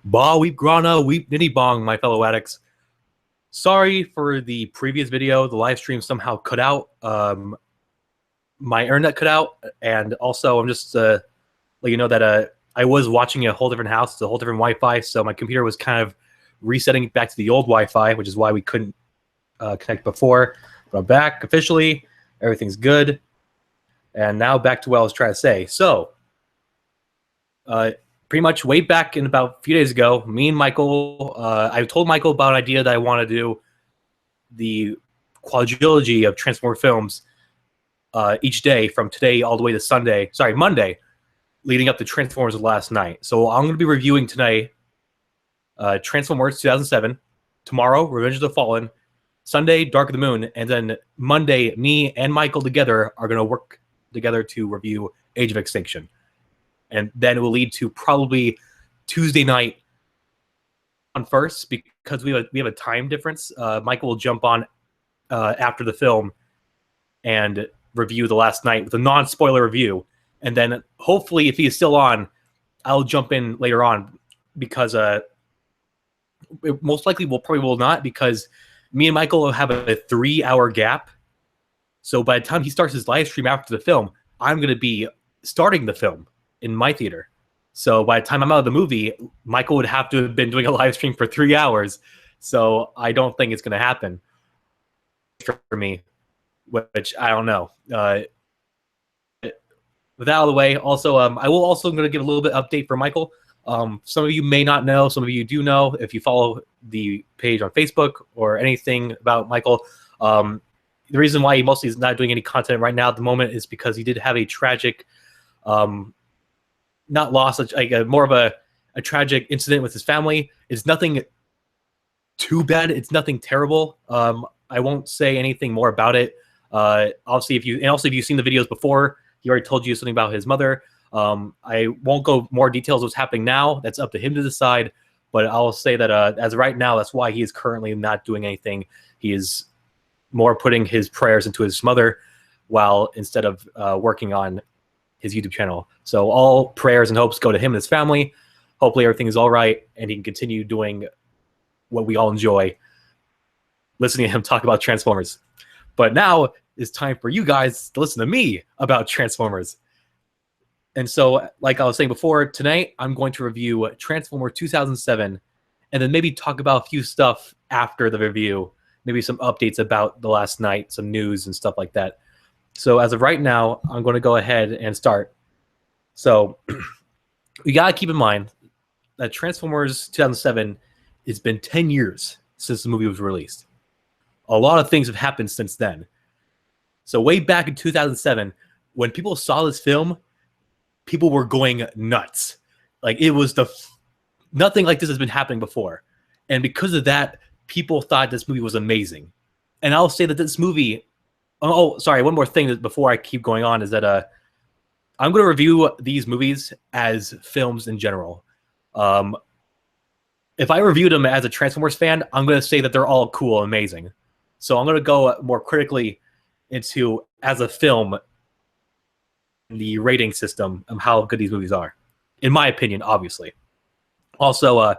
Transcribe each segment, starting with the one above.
Ba weep grana weep nitty bong, my fellow addicts. Sorry for the previous video. The live stream somehow cut out. My internet cut out, and also I'm just let you know that I was watching a whole different house. It's a whole different Wi-Fi, so my computer was kind of resetting back to the old Wi-Fi, which is why we couldn't connect before. But I'm back officially. Everything's good, and now back to what I was trying to say. So, pretty much way back in about a few days ago, me and Michael, I told Michael about an idea that I want to do the quadrilogy of Transformer films each day from today all the way to Monday, leading up to Transformers Last Night. So I'm going to be reviewing tonight Transformers 2007, tomorrow Revenge of the Fallen, Sunday Dark of the Moon, and then Monday me and Michael together are going to work together to review Age of Extinction. And then it will lead to probably Tuesday night on first, because we have a time difference. Michael will jump on after the film and review The Last Night with a non-spoiler review. And then hopefully, if he is still on, I'll jump in later on, because it most likely will not, because me and Michael will have a 3-hour gap. So by the time he starts his live stream after the film, I'm going to be starting the film in my theater. So by the time I'm out of the movie, Michael would have to have been doing a live stream for 3 hours. So I don't think it's going to happen for me, which I don't know. With that out of the way, also, I will also going to give a little bit update for Michael. Some of you may not know, some of you do know if you follow the page on Facebook or anything about Michael. The reason why he mostly is not doing any content right now at the moment is because he did have a tragic not loss, more of a tragic incident with his family. It's nothing too bad. It's nothing terrible. I won't say anything more about it. Obviously, if you've seen the videos before, he already told you something about his mother. I won't go more details of what's happening now. That's up to him to decide. But I'll say that as of right now, that's why he is currently not doing anything. He is more putting his prayers into his mother, while instead of working on his YouTube channel. So all prayers and hopes go to him and his family. Hopefully everything is all right, and he can continue doing what we all enjoy, listening to him talk about Transformers. But now it's time for you guys to listen to me about Transformers. And so, like I was saying before, tonight I'm going to review Transformers 2007, and then maybe talk about a few stuff after the review, maybe some updates about The Last Night, some news and stuff like that. So as of right now, I'm going to go ahead and start. So you got to keep in mind that Transformers 2007, it's been 10 years since the movie was released. A lot of things have happened since then. So way back in 2007, when people saw this film, people were going nuts. Like, it was nothing like this has been happening before. And because of that, people thought this movie was amazing. And I'll say that this movie... Oh, sorry, one more thing before I keep going on is that I'm going to review these movies as films in general. If I reviewed them as a Transformers fan, I'm going to say that they're all cool and amazing. So I'm going to go more critically into, as a film, the rating system of how good these movies are, in my opinion, obviously. Also,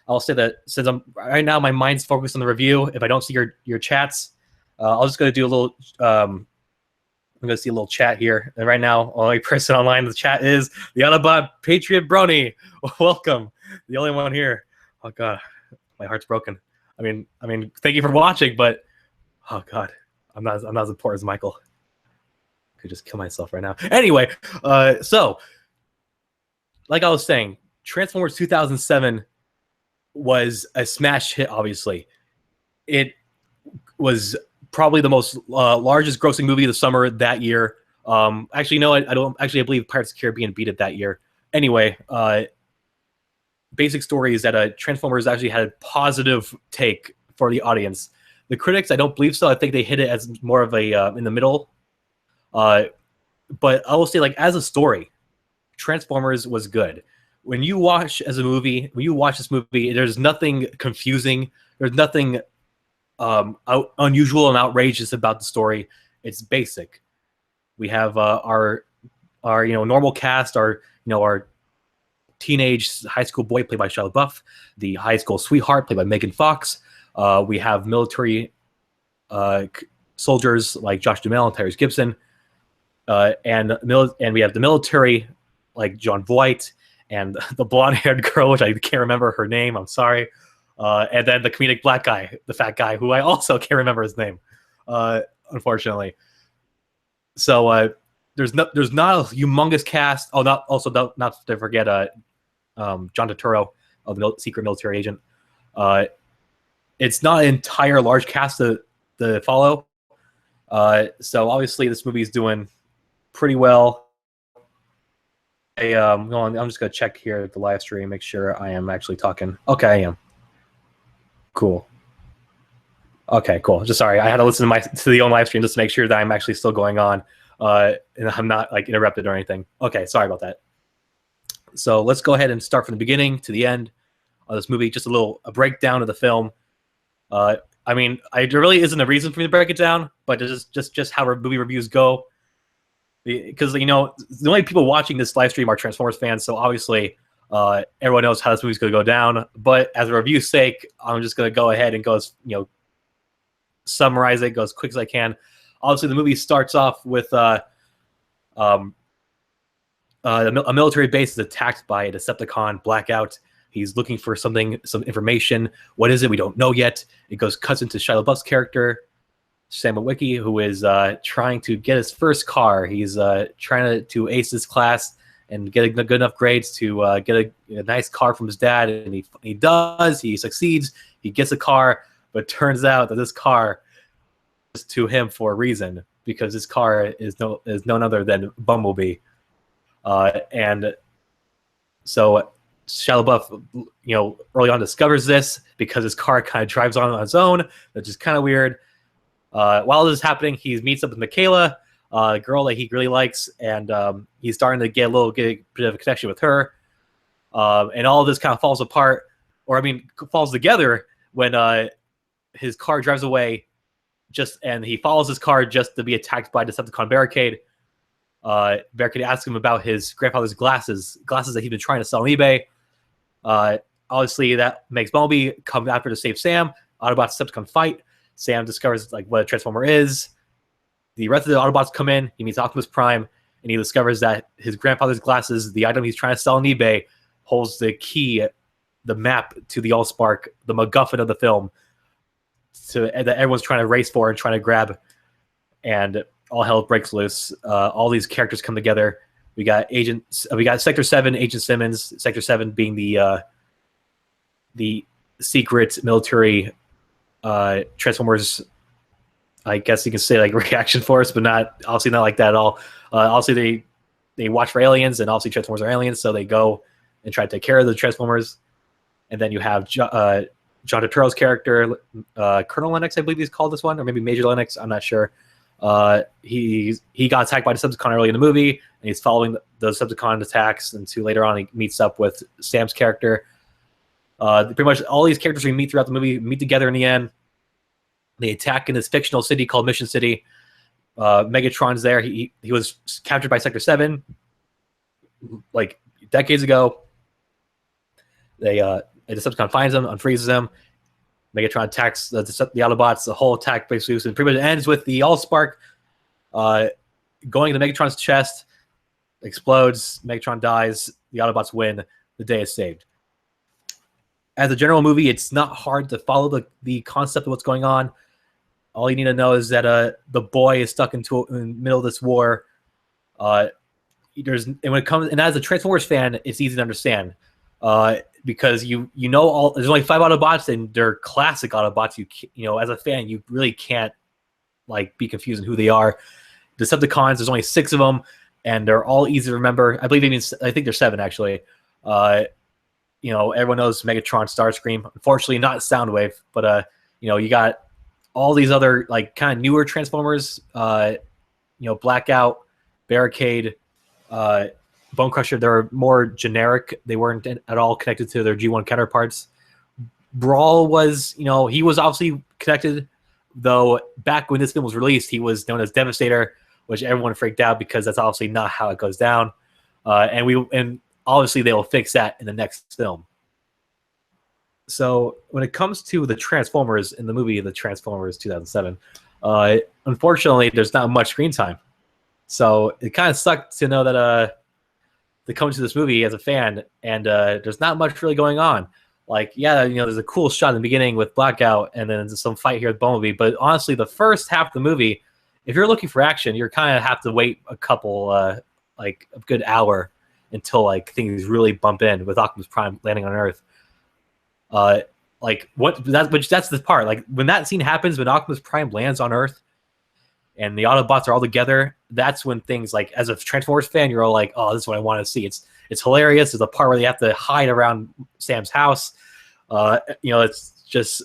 I'll say that since right now my mind's focused on the review, if I don't see your chats, I'll just go do a little. I'm gonna see a little chat here, and right now, only person online in the chat is the Autobot Patriot Brony. Welcome, the only one here. Oh God, my heart's broken. I mean, thank you for watching, but oh God, I'm not as important as Michael. I could just kill myself right now. Anyway, so like I was saying, Transformers 2007 was a smash hit. Obviously, it was probably the most largest grossing movie of the summer that year. Actually, no, I don't. Actually, I believe Pirates of the Caribbean beat it that year. Anyway, basic story is that Transformers actually had a positive take for the audience. The critics, I don't believe so. I think they hit it as more of a in the middle. But I will say, like, as a story, Transformers was good. When you watch this movie, there's nothing confusing. There's nothing unusual and outrageous about the story. It's basic. We have our normal cast, our teenage high school boy played by Shia LaBeouf, the high school sweetheart played by Megan Fox. We have military soldiers like Josh Duhamel and Tyrese Gibson, and we have the military like John Voight and the blonde-haired girl, which I can't remember her name. I'm sorry. And then the comedic black guy, the fat guy, who I also can't remember his name, unfortunately. So there's not a humongous cast. Oh, not to forget John Turturro of the secret military agent. It's not an entire large cast to follow. So obviously this movie is doing pretty well. I'm just gonna check here at the live stream, make sure I am actually talking. Okay, I am. Cool. Okay, cool. Just sorry, I had to listen to the own live stream just to make sure that I'm actually still going on, and I'm not like interrupted or anything. Okay, sorry about that. So let's go ahead and start from the beginning to the end of this movie. Just a breakdown of the film. I mean, there really isn't a reason for me to break it down, but it's just how movie reviews go. Because the only people watching this live stream are Transformers fans, so obviously everyone knows how this movie's going to go down. But as a review's sake, I'm just going to go ahead and summarize it, go as quick as I can. Obviously, the movie starts off with a military base is attacked by a Decepticon Blackout. He's looking for some information. What is it? We don't know yet. It cuts into Shia LaBeouf's character, Sam Witwicky, who is trying to get his first car. He's trying to ace his class and get good enough grades to get a nice car from his dad, and he does. He succeeds. He gets a car, but it turns out that this car is to him for a reason, because this car is none other than Bumblebee, and so Shia LaBeouf, early on discovers this because his car kind of drives on its own, which is kind of weird. While this is happening, he meets up with Michaela, a girl that he really likes, and he's starting to get a bit of a connection with her. And all of this kind of falls apart, falls together when his car drives away, and he follows his car just to be attacked by Decepticon Barricade. Barricade asks him about his grandfather's glasses that he'd been trying to sell on eBay. Obviously, that makes Bumblebee come after to save Sam. Autobots and Decepticon fight. Sam discovers what a Transformer is. The rest of the Autobots come in. He meets Optimus Prime, and he discovers that his grandfather's glasses, the item he's trying to sell on eBay, holds the key, the map to the Allspark, the MacGuffin of the film, that everyone's trying to race for and trying to grab. And all hell breaks loose. All these characters come together. We got Sector 7, Agent Simmons. Sector 7 being the secret military Transformers, I guess you can say, like reaction force, but obviously not like that at all. Obviously they watch for aliens, and obviously Transformers are aliens, so they go and try to take care of the Transformers. And then you have John Turturro's character, Colonel Lennox, I believe he's called this one, or maybe Major Lennox, I'm not sure. He got attacked by the Decepticon early in the movie, and he's following the Decepticon attacks until later on he meets up with Sam's character. Pretty much all these characters we meet throughout the movie meet together in the end. They attack in this fictional city called Mission City. Megatron's there. He was captured by Sector 7 like decades ago. A Decepticon finds him, unfreezes him. Megatron attacks the Autobots. The whole attack breaks loose, and pretty much ends with the Allspark going into Megatron's chest, explodes. Megatron dies. The Autobots win. The day is saved. As a general movie, it's not hard to follow the concept of what's going on. All you need to know is that the boy is stuck in the middle of this war. And as a Transformers fan, it's easy to understand because there's only 5 Autobots, and they're classic Autobots. As a fan, you really can't be confused in who they are. Decepticons, there's only 6 of them, and they're all easy to remember. I think there's 7 actually. Everyone knows Megatron, Starscream. Unfortunately, not Soundwave, but you got all these other kind of newer Transformers. Blackout, Barricade, Bone Crusher. They're more generic. They weren't at all connected to their G1 counterparts. Brawl was, he was obviously connected, though back when this film was released, he was known as Devastator, which everyone freaked out because that's obviously not how it goes down. And obviously they will fix that in the next film. So when it comes to the Transformers in the movie, the Transformers 2007, unfortunately, there's not much screen time. So it kind of sucked to know that to come to this movie as a fan, and there's not much really going on. Like, yeah, there's a cool shot in the beginning with Blackout, and then some fight here with Bumblebee. But honestly, the first half of the movie, if you're looking for action, you're kind of have to wait a couple, like a good hour until like things really bump in with Optimus Prime landing on Earth. That's the part. Like when that scene happens, when Optimus Prime lands on Earth, and the Autobots are all together, that's when things like, as a Transformers fan, you're all like, oh, this is what I want to see. It's hilarious. There's a part where they have to hide around Sam's house. It's just,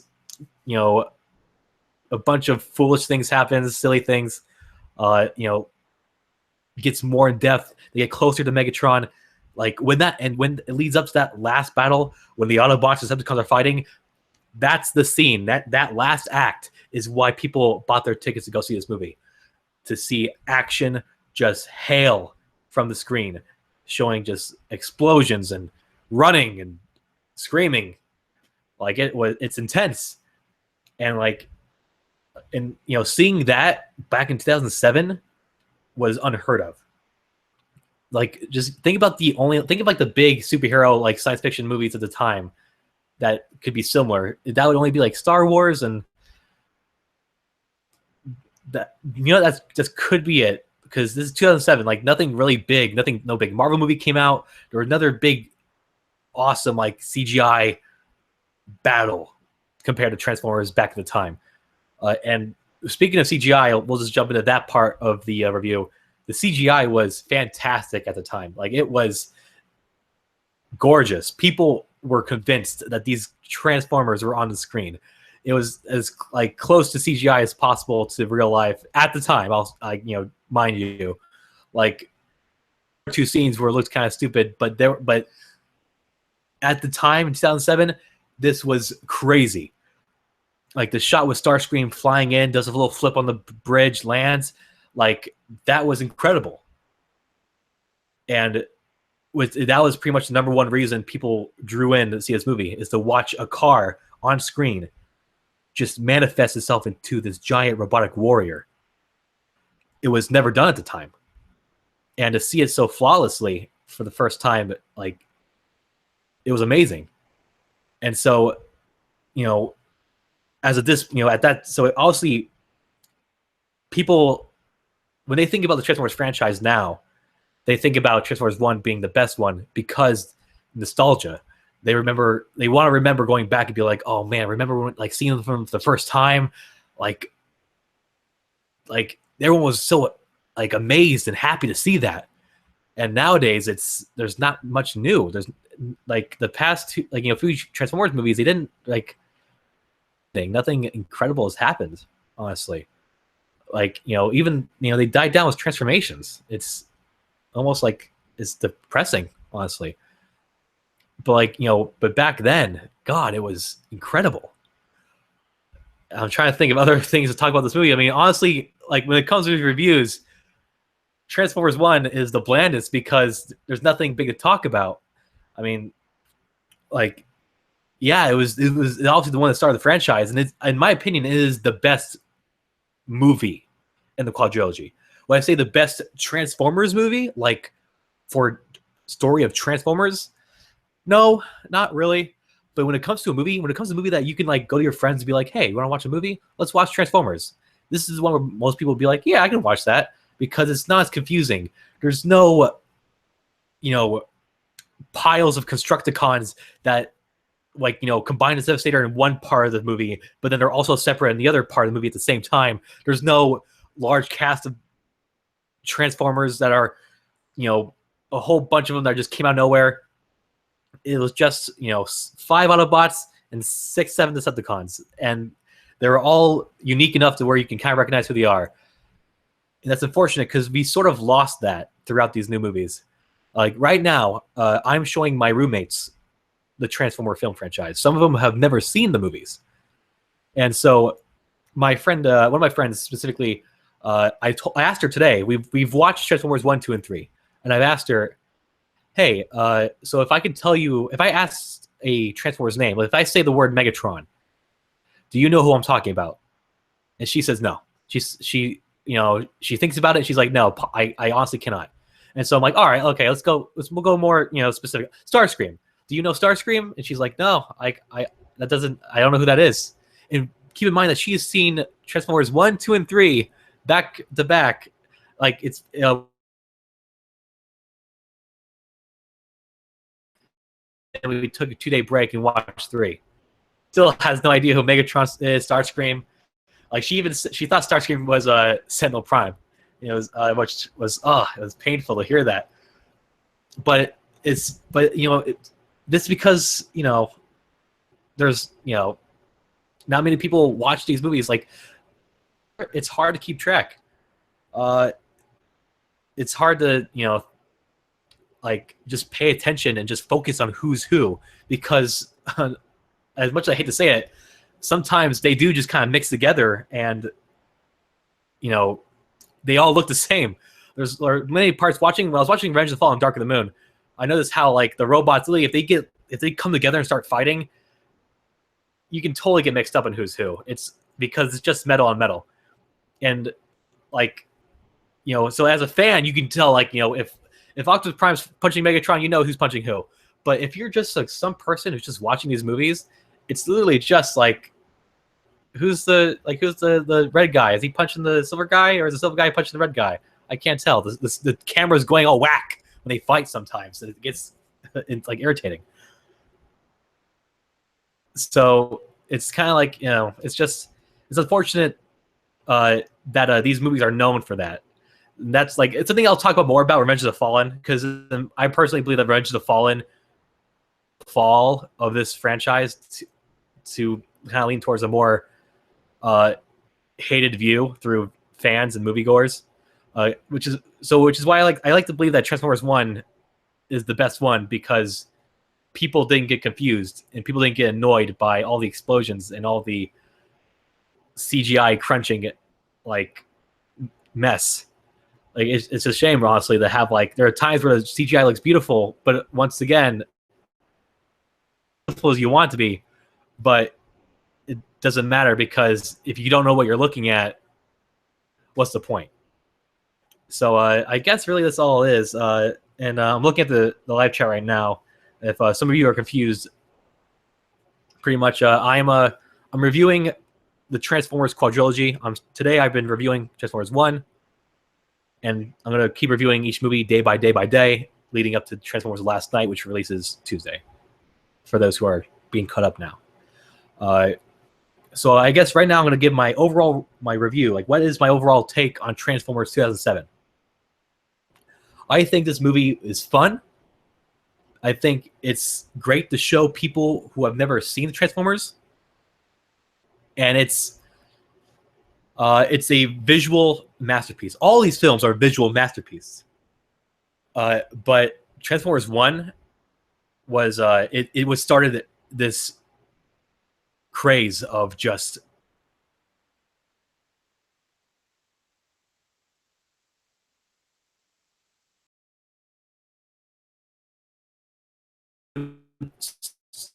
a bunch of foolish things happen, silly things. Gets more in depth. They get closer to Megatron. Like when it leads up to that last battle, when the Autobots and Decepticons are fighting, that's the scene. That last act is why people bought their tickets to go see this movie, to see action just hail from the screen, showing just explosions and running and screaming. Like it's intense, and seeing that back in 2007 was unheard of. Like, just think of the big superhero like science fiction movies at the time that could be similar. That would only be like Star Wars, and that just could be it, because this is 2007. Like nothing really big, no big Marvel movie came out. There was another big, awesome like CGI battle compared to Transformers back at the time. And speaking of CGI, we'll just jump into that part of the review. The CGI was fantastic at the time. Like, it was gorgeous. People were convinced that these Transformers were on the screen. It was as like close to CGI as possible to real life at the time. Mind you, like two scenes where it looked kind of stupid, but at the time in 2007, this was crazy. Like the shot with Starscream flying in, does a little flip on the bridge, lands. Like, that was incredible. And that was pretty much the number one reason people drew in to see this movie, is to watch a car on screen just manifest itself into this giant robotic warrior. It was never done at the time. And to see it so flawlessly for the first time, like, it was amazing. And so, obviously people, when they think about the Transformers franchise now, they think about Transformers 1 being the best one because nostalgia. They want to remember going back and be like, oh man, remember when, like, seeing them for the first time, like everyone was so like amazed and happy to see that. And nowadays there's not much new. There's like the past two, few Transformers movies, they didn't nothing incredible has happened, honestly. Even they died down with transformations. It's almost like it's depressing, honestly. But but back then, God, it was incredible. I'm trying to think of other things to talk about this movie. I mean, honestly, like when it comes to reviews, Transformers 1 is the blandest because there's nothing big to talk about. I mean, it was obviously the one that started the franchise, and in my opinion, it is the best movie in the quadrilogy. When I say the best Transformers movie, like for story of Transformers, no, not really. But when it comes to a movie that you can like go to your friends and be like, hey, you want to watch a movie? Let's watch Transformers. This is one where most people would be like, yeah, I can watch that, because it's not as confusing. There's no, piles of Constructicons that combine as Devastator in one part of the movie, but then they're also separate in the other part of the movie at the same time. There's no large cast of Transformers that are, a whole bunch of them that just came out of nowhere. It was just, 5 Autobots and 6-7 Decepticons, and they're all unique enough to where you can kind of recognize who they are. And that's unfortunate because we sort of lost that throughout these new movies. Like right now, I'm showing my roommates the Transformer film franchise. Some of them have never seen the movies. And so my friend, one of my friends specifically, I asked her today, we've watched Transformers 1, 2, and 3. And I've asked her, hey, so if I could tell you, if I asked a Transformer's name, if I say the word Megatron, do you know who I'm talking about? And she says no. She she thinks about it. And she's like, no, I honestly cannot. And so I'm like, all right, okay, we'll go more specific. Starscream. Do you know Starscream? And she's like, no, I don't know who that is. And keep in mind that she has seen Transformers 1, 2, and 3 back to back. Like it's and we took a 2-day break and watched 3. Still has no idea who Megatron is, Starscream. Like she thought Starscream was Sentinel Prime. Which was it was painful to hear that. But this because there's not many people watch these movies. Like it's hard to keep track. It's hard to like just pay attention and just focus on who's who, because as much as I hate to say it, sometimes they do just kind of mix together, and they all look the same. There are many parts when I was watching Revenge of the Fall and Dark of the Moon, I noticed how like the robots really, if they come together and start fighting, you can totally get mixed up in who's who. It's because it's just metal on metal. And like so as a fan, you can tell like if Optimus Prime's punching Megatron, you know who's punching who. But if you're just like some person who's just watching these movies, it's literally just like who's the red guy? Is he punching the silver guy, or is the silver guy punching the red guy? I can't tell. The camera's going all whack when they fight sometimes. It gets it's like irritating. So it's kind of like it's unfortunate that these movies are known for that. And that's like it's something I'll talk about more about Revenge of the Fallen, because I personally believe that Revenge of the Fallen fall of this franchise to kind of lean towards a more hated view through fans and moviegoers, which is why I like to believe that Transformers 1 is the best one, because people didn't get confused and people didn't get annoyed by all the explosions and all the CGI crunching like mess. Like it's a shame, honestly, to have like there are times where the CGI looks beautiful, but once again, beautiful as you want it to be, but it doesn't matter, because if you don't know what you're looking at, what's the point? So I guess really that's all it is. And I'm looking at the live chat right now. If some of you are confused, pretty much I'm reviewing the Transformers Quadrilogy. Today I've been reviewing Transformers 1, and I'm going to keep reviewing each movie day by day, leading up to Transformers Last Night, which releases Tuesday, for those who are being caught up now. So I guess right now I'm going to give my review. Like, what is my overall take on Transformers 2007? I think this movie is fun. I think it's great to show people who have never seen the Transformers, and it's a visual masterpiece. All these films are visual masterpieces. But Transformers 1 was it was started this craze of just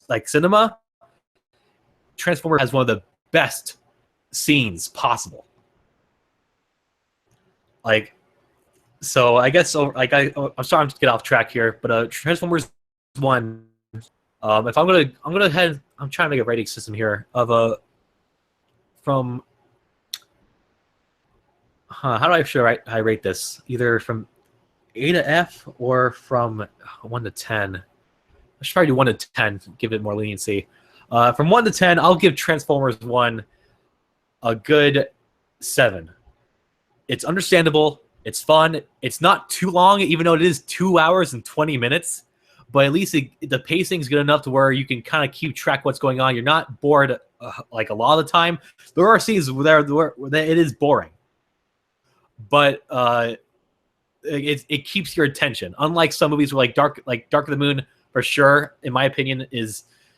like cinema. Transformers has one of the best scenes possible. Like, so I guess I'm sorry to get off track here, but Transformers 1. If I'm trying to make a rating system here of from how do I rate this? Either from A to F or from 1 to 10. I should probably do 1 to 10, give it more leniency. From 1 to 10, I'll give Transformers 1 a good 7. It's understandable. It's fun. It's not too long, even though it is 2 hours and 20 minutes. But at least the pacing is good enough to where you can kind of keep track what's going on. You're not bored like a lot of the time. There are scenes where it is boring, but it keeps your attention. Unlike some movies where Dark of the Moon, for sure, in my opinion,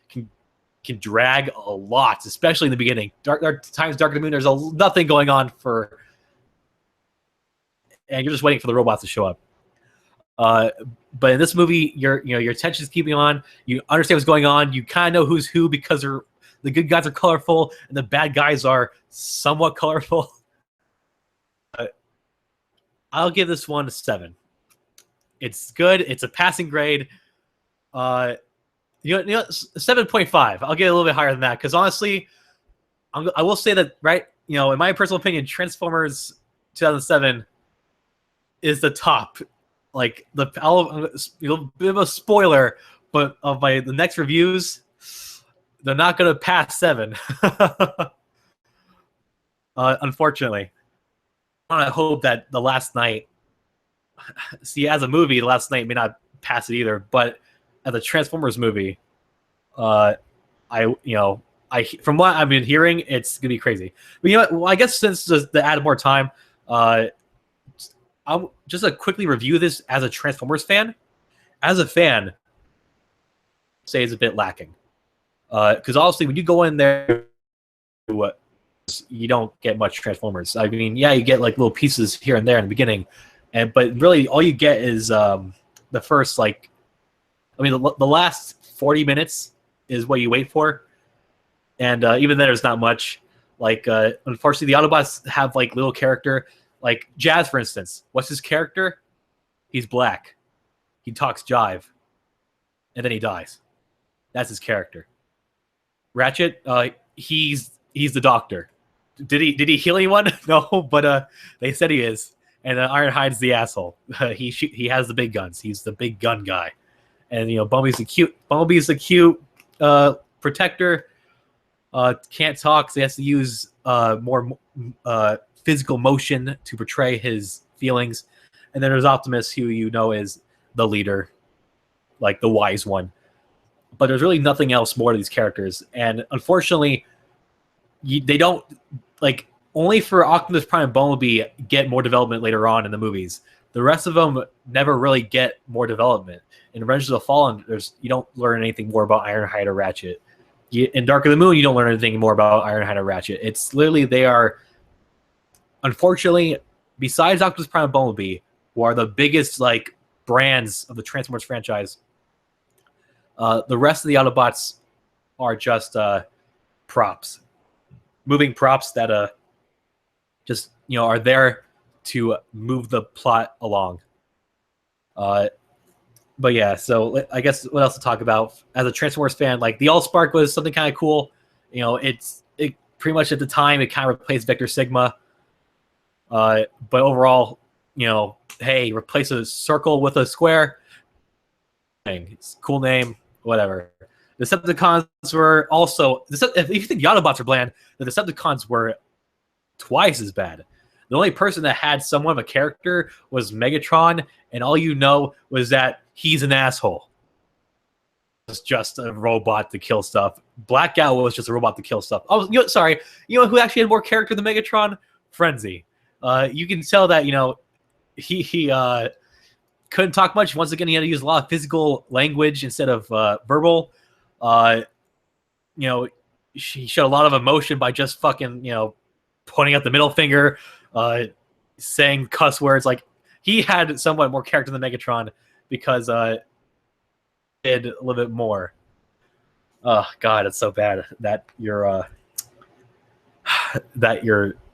can drag a lot, especially in the beginning. Dark of the Moon, there's nothing going on and you're just waiting for the robots to show up. Uh, but in this movie, your attention is keeping on. You understand what's going on. You kind of know who's who because the good guys are colorful and the bad guys are somewhat colorful. I'll give this one a 7. It's good. It's a passing grade. 7.5. I'll get a little bit higher than that because honestly, I will say that in my personal opinion, Transformers 2007 is the top. Like a bit of a spoiler, but of the next reviews, they're not gonna pass 7. Unfortunately, I hope that The Last Night. See, as a movie, The Last Night may not pass it either, but as a Transformers movie, I from what I've been hearing, it's gonna be crazy. But you know what? Well, I guess since to add more time, I'll just quickly review this as a Transformers fan. As a fan, say it's a bit lacking. Because obviously when you go in there, you don't get much Transformers. I mean, yeah, you get like little pieces here and there in the beginning, but really all you get is the first the last 40 minutes is what you wait for, and even then there's not much. Unfortunately, the Autobots have little character. Like Jazz, for instance, what's his character? He's black. He talks jive, and then he dies. That's his character. Ratchet, he's the doctor. Did he heal anyone? No, but they said he is. And Ironhide's the asshole. He has the big guns. He's the big gun guy. And Bumblebee's the cute protector. Can't talk, so he has to use more physical motion to portray his feelings. And then there's Optimus, who is the leader, like the wise one. But there's really nothing else more to these characters. And unfortunately, they don't only for Optimus Prime and Bumblebee get more development later on in the movies. The rest of them never really get more development. In Revenge of the Fallen, you don't learn anything more about Ironhide or Ratchet. In Dark of the Moon, you don't learn anything more about Ironhide or Ratchet. It's literally they are, unfortunately, besides Optimus Prime and Bumblebee, who are the biggest brands of the Transformers franchise, the rest of the Autobots are just props, moving props that just are there to move the plot along. But yeah, so I guess what else to talk about as a Transformers fan? Like the Allspark was something kind of cool. It pretty much at the time it kind of replaced Vector Sigma. But overall, hey, replace a circle with a square. It's a cool name, whatever. The Decepticons were also, if you think the Autobots are bland, the Decepticons were twice as bad. The only person that had somewhat of a character was Megatron, and all was that he's an asshole. Was just a robot to kill stuff. Black Gal was just a robot to kill stuff. Oh, sorry. Who actually had more character than Megatron? Frenzy. You can tell that he couldn't talk much. Once again, he had to use a lot of physical language instead of verbal. She showed a lot of emotion by just fucking pointing out the middle finger, saying cuss words. Like he had somewhat more character than Megatron because did a little bit more. Oh God, it's so bad that your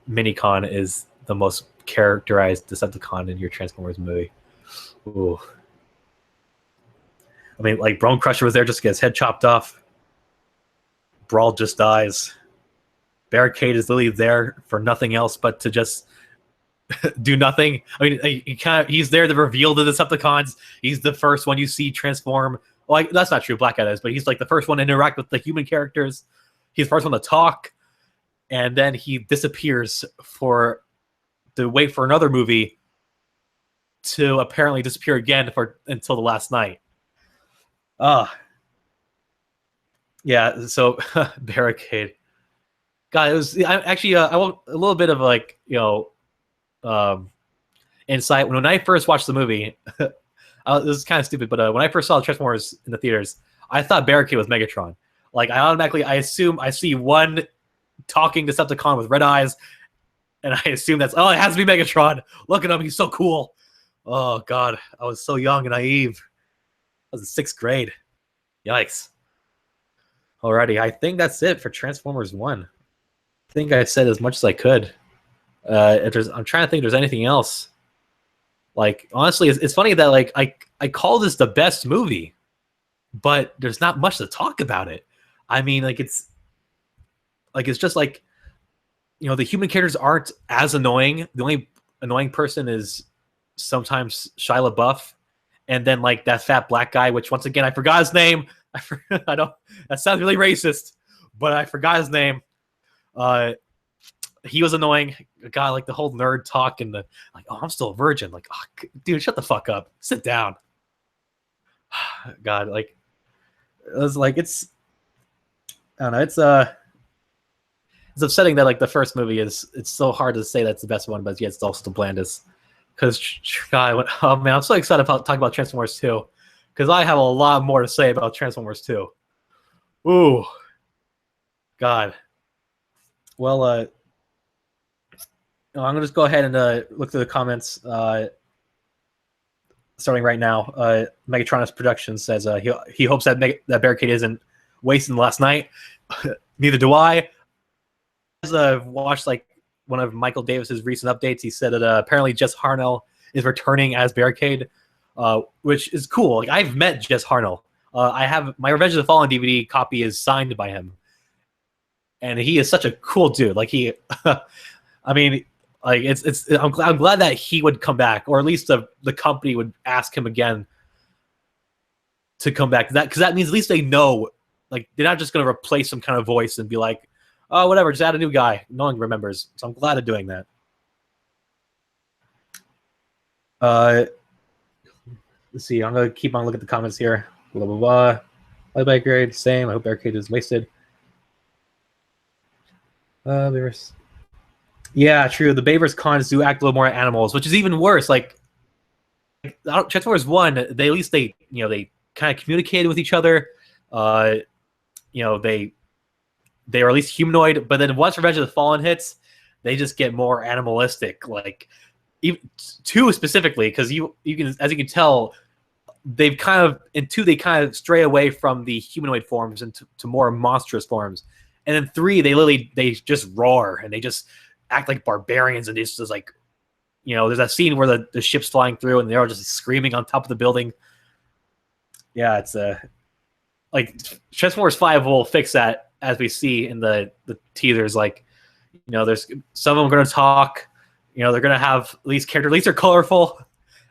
Minicon is the most characterized Decepticon in your Transformers movie. Ooh. I mean, Bone Crusher was there just to get his head chopped off. Brawl just dies. Barricade is literally there for nothing else but to just do nothing. I mean, he's there to reveal the Decepticons. He's the first one you see transform. Well, that's not true. Black Cat is, but he's the first one to interact with the human characters. He's the first one to talk, and then he disappears to wait for another movie to apparently disappear again until The Last Night. Yeah. So Barricade. God, it was actually I want a little bit of insight. When I first watched the movie, this is kind of stupid, but when I first saw the Transformers in the theaters, I thought Barricade was Megatron. I assume I see one talking Decepticon with red eyes, and I assume it has to be Megatron. Look at him, he's so cool. Oh God, I was so young and naive. I was in 6th grade. Yikes. Alrighty, I think that's it for Transformers 1. I think I said as much as I could. I'm trying to think if there's anything else. Like, honestly, it's funny that like I call this the best movie, but there's not much to talk about it. I mean, it's just like, the human characters aren't as annoying. The only annoying person is sometimes Shia LaBeouf, and then like that fat black guy, which once again I forgot his name. I don't. That sounds really racist, but I forgot his name. He was annoying. God, like the whole nerd talk and the like. Oh, I'm still a virgin. Like, oh, dude, shut the fuck up. Sit down. God, like it was like it's. I don't know. It's upsetting that like the first movie it's so hard to say that's the best one, but yet it's also the blandest. Because God, oh man, I'm so excited about talking about Transformers 2, because I have a lot more to say about Transformers 2. Ooh, God. Well, I'm gonna just go ahead and look through the comments. Starting right now, Megatronus Productions says he hopes that that barricade isn't wasting last night. Neither do I. I've watched like one of Michael Davis's recent updates. He said that apparently Jess Harnell is returning as Barricade, which is cool. Like, I've met Jess Harnell. I have my Revenge of the Fallen DVD copy is signed by him, and he is such a cool dude. Like he, I mean, like I'm glad that he would come back, or at least the company would ask him again to come back. Because that means at least they know, like they're not just going to replace some kind of voice and be like, oh, whatever, just add a new guy. No one remembers. So I'm glad of doing that. Let's see. I'm going to keep on looking at the comments here. Blah, blah, blah. Playback grade, same. I hope Barricade is wasted. Yeah, true. The Bayverse cons do act a little more like animals, which is even worse. Like Transformers 1, they at least they kind of communicated with each other. They are at least humanoid, but then once Revenge of the Fallen hits, they just get more animalistic. Like even 2 specifically, because you can, as you can tell, they've kind of in 2 they kind of stray away from the humanoid forms and to more monstrous forms, and then 3 they just roar and they just act like barbarians, and it's just like, there's that scene where the ship's flying through and they're all just screaming on top of the building. Yeah, it's like Transformers 5 will fix that, as we see in the teasers. Like, there's some of them going to talk. They're going to have at least characters. At least they're colorful.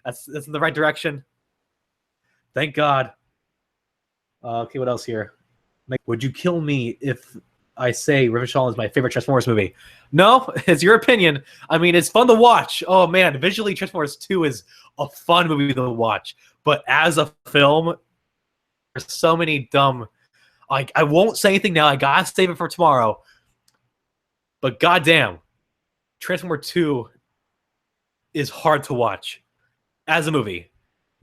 That's in the right direction. Thank God. Okay, what else here? Would you kill me if I say Revenge of the Fallen is my favorite Transformers movie? No, it's your opinion. I mean, it's fun to watch. Oh man, visually Transformers 2 is a fun movie to watch. But as a film, there's so many dumb... Like, I won't say anything now. I gotta save it for tomorrow. But goddamn, Transformers 2 is hard to watch as a movie.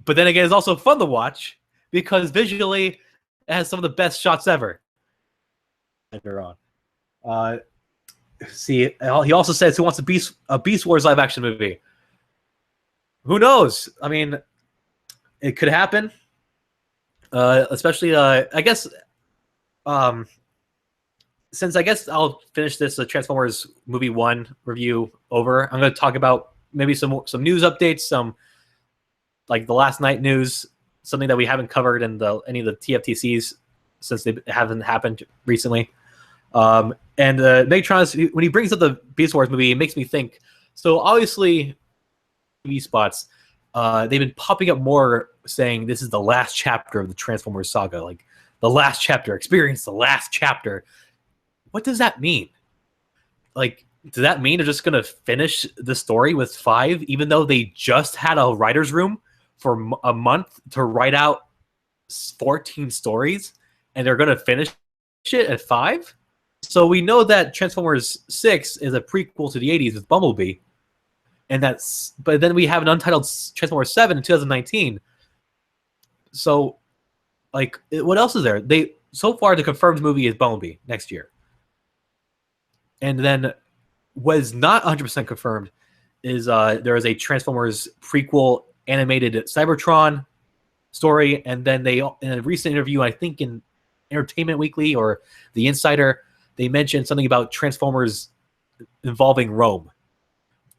But then again, it's also fun to watch because visually it has some of the best shots ever. See, he also says he wants a Beast Wars live action movie. Who knows? I mean, it could happen. Especially, I guess. Since I guess I'll finish this Transformers movie 1 review over, I'm going to talk about maybe some news updates, some like the last night news, something that we haven't covered in any of the TFTCs since they haven't happened recently. And Megatron, when he brings up the Beast Wars movie, it makes me think. So obviously, TV spots, they've been popping up more saying this is the last chapter of the Transformers saga, like the last chapter, experience the last chapter. What does that mean? Like, does that mean they're just going to finish the story with 5, even though they just had a writer's room for a month to write out 14 stories, and they're going to finish it at 5? So we know that Transformers 6 is a prequel to the 80s with Bumblebee, but then we have an untitled Transformers 7 in 2019. So, like, what else is there? So far the confirmed movie is Bumblebee next year. And then what is not 100% confirmed is there is a Transformers prequel animated Cybertron story, and then they, in a recent interview, I think in Entertainment Weekly or The Insider, they mentioned something about Transformers involving Rome,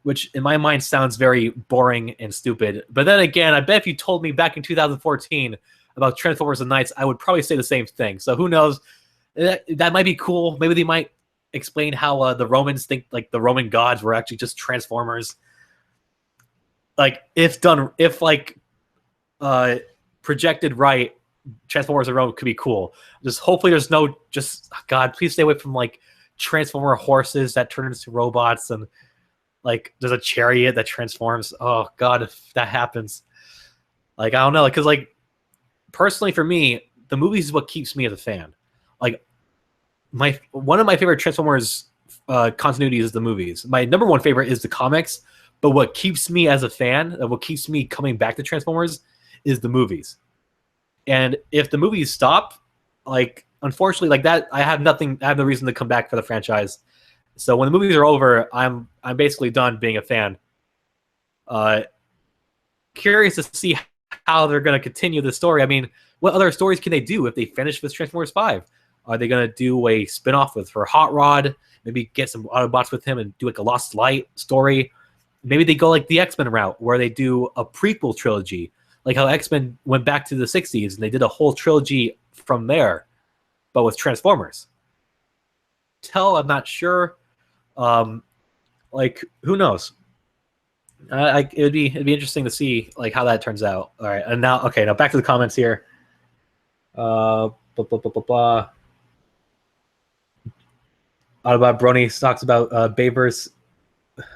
which in my mind sounds very boring and stupid. But then again, I bet if you told me back in 2014 about Transformers and Knights, I would probably say the same thing. So who knows? That might be cool. Maybe they might explain how the Romans think like the Roman gods were actually just Transformers. Like if projected right, Transformers and Rome could be cool. Just hopefully there's no God, please stay away from like Transformer horses that turn into robots, and like there's a chariot that transforms. Oh God, if that happens, like I don't know, because like personally for me, the movies is what keeps me as a fan. Like one of my favorite Transformers continuities is the movies. My number one favorite is the comics, but what keeps me as a fan, what keeps me coming back to Transformers, is the movies. And if the movies stop, like unfortunately, like that, I have no reason to come back for the franchise. So when the movies are over, I'm basically done being a fan. Curious to see how they're going to continue the story. I mean, what other stories can they do if they finish with Transformers 5? Are they going to do a spin-off for Hot Rod? Maybe get some Autobots with him and do like a Lost Light story? Maybe they go like the X-Men route where they do a prequel trilogy, like how X-Men went back to the 60s and they did a whole trilogy from there, but with Transformers. I'm not sure. Like who knows? It'd be interesting to see like how that turns out. All right, and now back to the comments here. Blah, blah, blah, blah, blah. Autobot Brony talks about Babers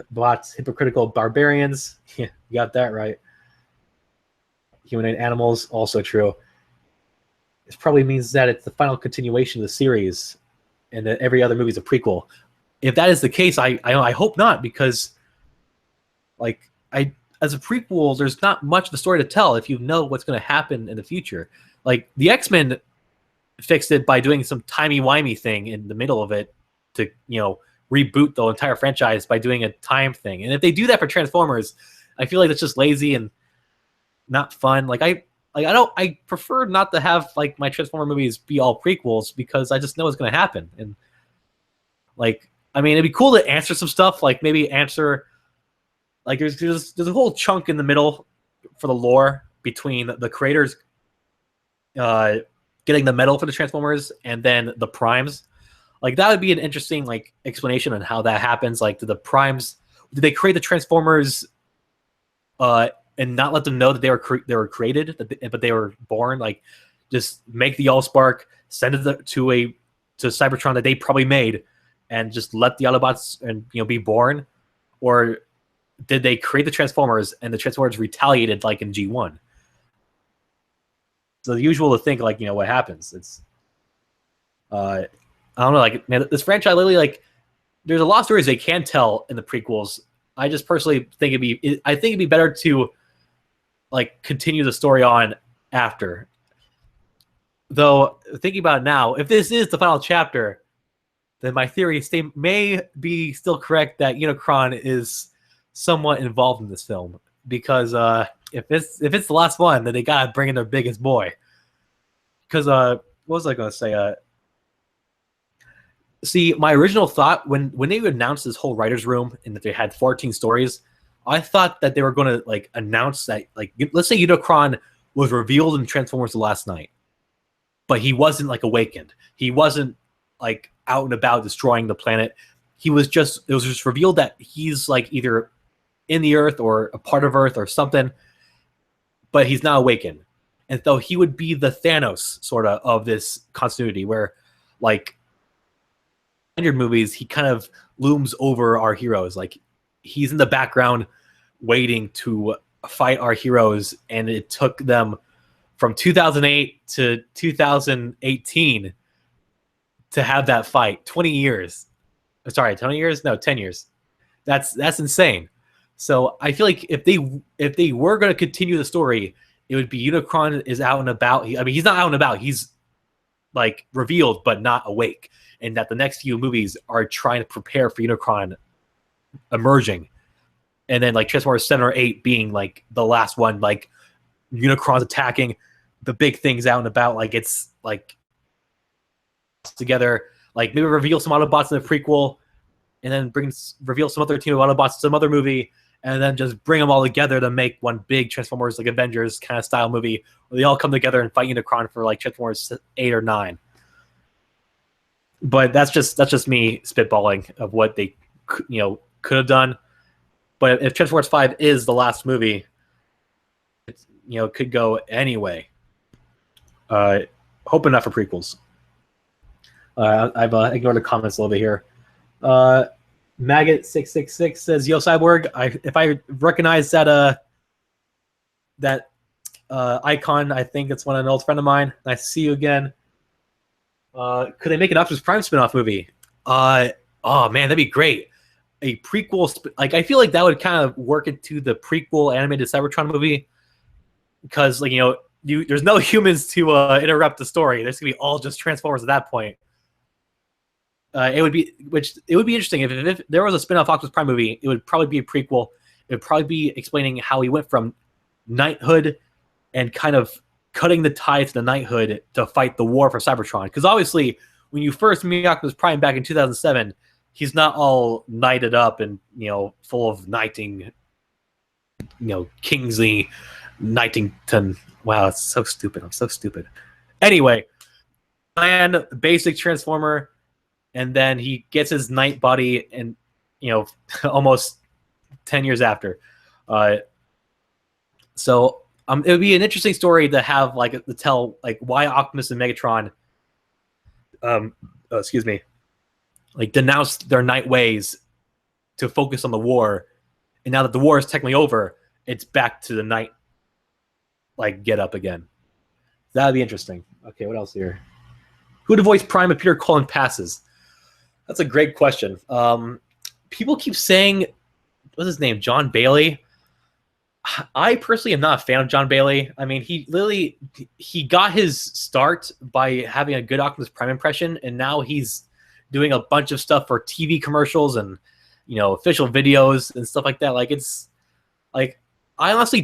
bots, hypocritical barbarians. Yeah, you got that right. Humanoid animals, also true. This probably means that it's the final continuation of the series, and that every other movie is a prequel. If that is the case, I hope not, because like as a prequel, there's not much of a story to tell if you know what's going to happen in the future. Like the X-Men fixed it by doing some timey-wimey thing in the middle of it to, reboot the entire franchise by doing a time thing. And if they do that for Transformers, I feel like it's just lazy and not fun. I prefer not to have like my Transformer movies be all prequels, because I just know what's going to happen. And like, I mean, it'd be cool to answer some stuff, like maybe answer like there's a whole chunk in the middle for the lore between the creators getting the medal for the Transformers and then the Primes. Like that would be an interesting like explanation on how that happens. Like, did they create the Transformers and not let them know that they were created, but they were born? Like, just make the Allspark, send it to Cybertron that they probably made, and just let the Autobots and be born? Or did they create the Transformers and the Transformers retaliated like in G1? So the usual to think like what happens. It's I don't know, like, man, this franchise literally, like, there's a lot of stories they can tell in the prequels. I just personally think it'd be better to like continue the story on after. Though thinking about it now, if this is the final chapter, then my theory may be still correct that Unicron is somewhat involved in this film, because if it's the last one, then they gotta bring in their biggest boy. Because what was I gonna say? See, my original thought when they announced this whole writer's room and that they had 14 stories, I thought that they were going to like announce that, like, let's say Unicron was revealed in Transformers the Last Night, but he wasn't like awakened. He wasn't like out and about destroying the planet. It was just revealed that he's like either in the Earth or a part of Earth or something, but he's not awakened. And so he would be the Thanos sort of this continuity, where like 100 movies, he kind of looms over our heroes. Like, he's in the background waiting to fight our heroes, and it took them from 2008 to 2018 to have that fight. 20 years. Sorry, 20 years? No, 10 years. That's insane. So I feel like if they were going to continue the story, it would be Unicron is out and about. I mean, he's not out and about. He's like revealed but not awake. And that the next few movies are trying to prepare for Unicron emerging. and then like Transformers 7 or 8 being like the last one, like Unicron's attacking the big things out and about, like it's like together, like maybe reveal some Autobots in the prequel, and then reveal some other team of Autobots in some other movie, and then just bring them all together to make one big Transformers like Avengers kind of style movie where they all come together and fight Unicron for like Transformers 8 or 9. But that's just me spitballing of what they could have done. But if Transformers 5 is the last movie, it could go anyway. Hoping not for prequels. I've ignored the comments a little bit here. Maggot666 says, "Yo, Cyborg, if I recognize that icon, I think it's an old friend of mine. Nice to see you again. Could they make an Optimus Prime spinoff movie? Oh man, that'd be great. A prequel, I feel like that would kind of work into the prequel animated Cybertron movie, because there's no humans to interrupt the story. There's gonna be all just Transformers at that point. It would be interesting if there was a spin-off Optimus Prime movie. It would probably be a prequel. It would probably be explaining how he went from knighthood and kind of cutting the ties to the knighthood to fight the war for Cybertron. Because obviously, when you first meet Optimus Prime back in 2007, he's not all knighted up and full of knighting, Kingsley Knightington. Wow, it's so stupid. I'm so stupid. Anyway, basic Transformer. And then he gets his knight body, and almost 10 years after. So it would be an interesting story to have to tell why Optimus and Megatron, denounced their knight ways to focus on the war, and now that the war is technically over, it's back to the knight get up again. That'd be interesting. Okay, what else here? Who to voice Prime if Peter Cullen passes? That's a great question. People keep saying, what's his name, John Bailey? I personally am not a fan of John Bailey. I mean, he got his start by having a good Optimus Prime impression, and now he's doing a bunch of stuff for TV commercials and official videos and stuff like that. I actually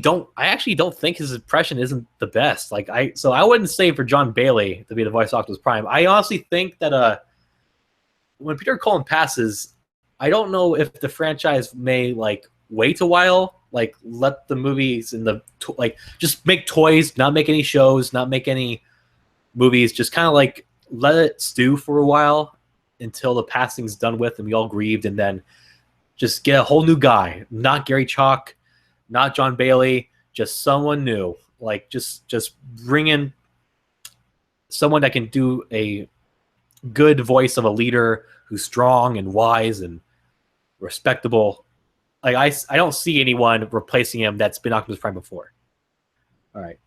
don't think his impression isn't the best. So I wouldn't say for John Bailey to be the voice of Optimus Prime. I honestly think that when Peter Cullen passes, I don't know if the franchise may wait a while, let the movies and just make toys, not make any shows, not make any movies, just kind of let it stew for a while until the passing's done with and we all grieved, and then just get a whole new guy, not Gary Chalk, not John Bailey, just someone new. Just bring in someone that can do a good voice of a leader who's strong and wise and respectable. I don't see anyone replacing him that's been Optimus Prime before. All right.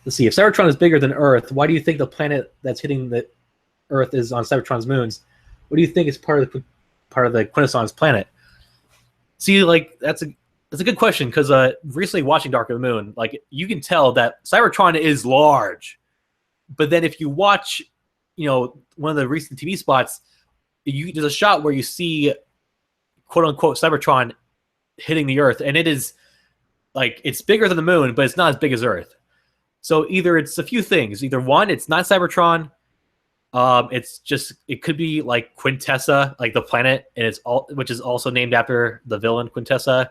Let's see. If Cybertron is bigger than Earth, why do you think the planet that's hitting the Earth is on Cybertron's moons? What do you think is part of the Quintesson's planet? See, that's a good question, because recently watching Dark of the Moon, you can tell that Cybertron is large, but then if you watch one of the recent TV spots, there's a shot where you see quote unquote Cybertron hitting the Earth, and it is it's bigger than the moon, but it's not as big as Earth. So either it's a few things. Either one, it's not Cybertron. It could be Quintessa, the planet, and which is also named after the villain Quintessa.